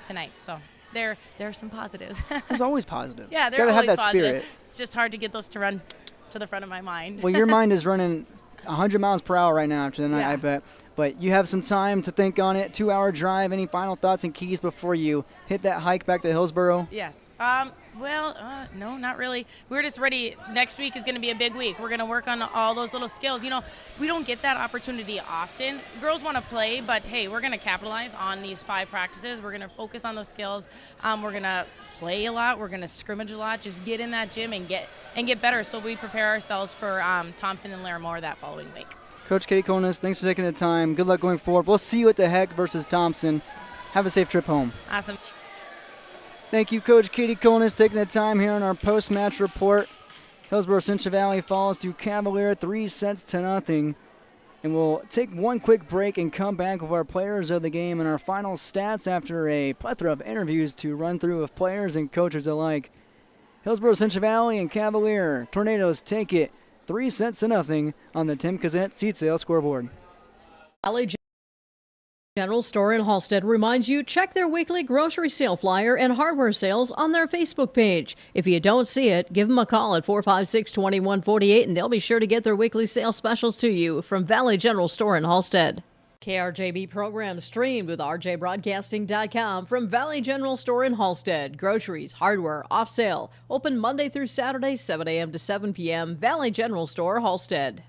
tonight. So there are some positives. There's always positives. Yeah, they're always have that positive. spirit. It's just hard to get those to run to the front of my mind. Well, your mind is running 100 miles per hour right now after the night, yeah. I bet. But you have some time to think on it. 2-hour drive. Any final thoughts and keys before you hit that hike back to Hillsboro? Yes. No, not really. We're just ready. Next week is going to be a big week. We're going to work on all those little skills. You know, we don't get that opportunity often. Girls want to play, but hey, we're going to capitalize on these 5 practices. We're going to focus on those skills. We're going to play a lot. We're going to scrimmage a lot. Just get in that gym and get better, so we prepare ourselves for Thompson and Larimore that following week. Coach Katie Konis, thanks for taking the time. Good luck going forward. We'll see you at the Heck versus Thompson. Have a safe trip home. Awesome. Thank you, Coach Katie Konis, taking the time here on our post-match report. Hillsboro Central Valley falls to Cavalier 3-0. And we'll take one quick break and come back with our players of the game and our final stats after a plethora of interviews to run through with players and coaches alike. Hillsboro Central Valley and Cavalier Tornadoes take it 3-0 on the Tim Kazant seat sale scoreboard. Valley General Store in Halstead reminds you, check their weekly grocery sale flyer and hardware sales on their Facebook page. If you don't see it, give them a call at 456-2148 and they'll be sure to get their weekly sale specials to you from Valley General Store in Halstead. KRJB program streamed with rjbroadcasting.com from Valley General Store in Halstead. Groceries, hardware, off sale. Open Monday through Saturday, 7 a.m. to 7 p.m. Valley General Store, Halstead.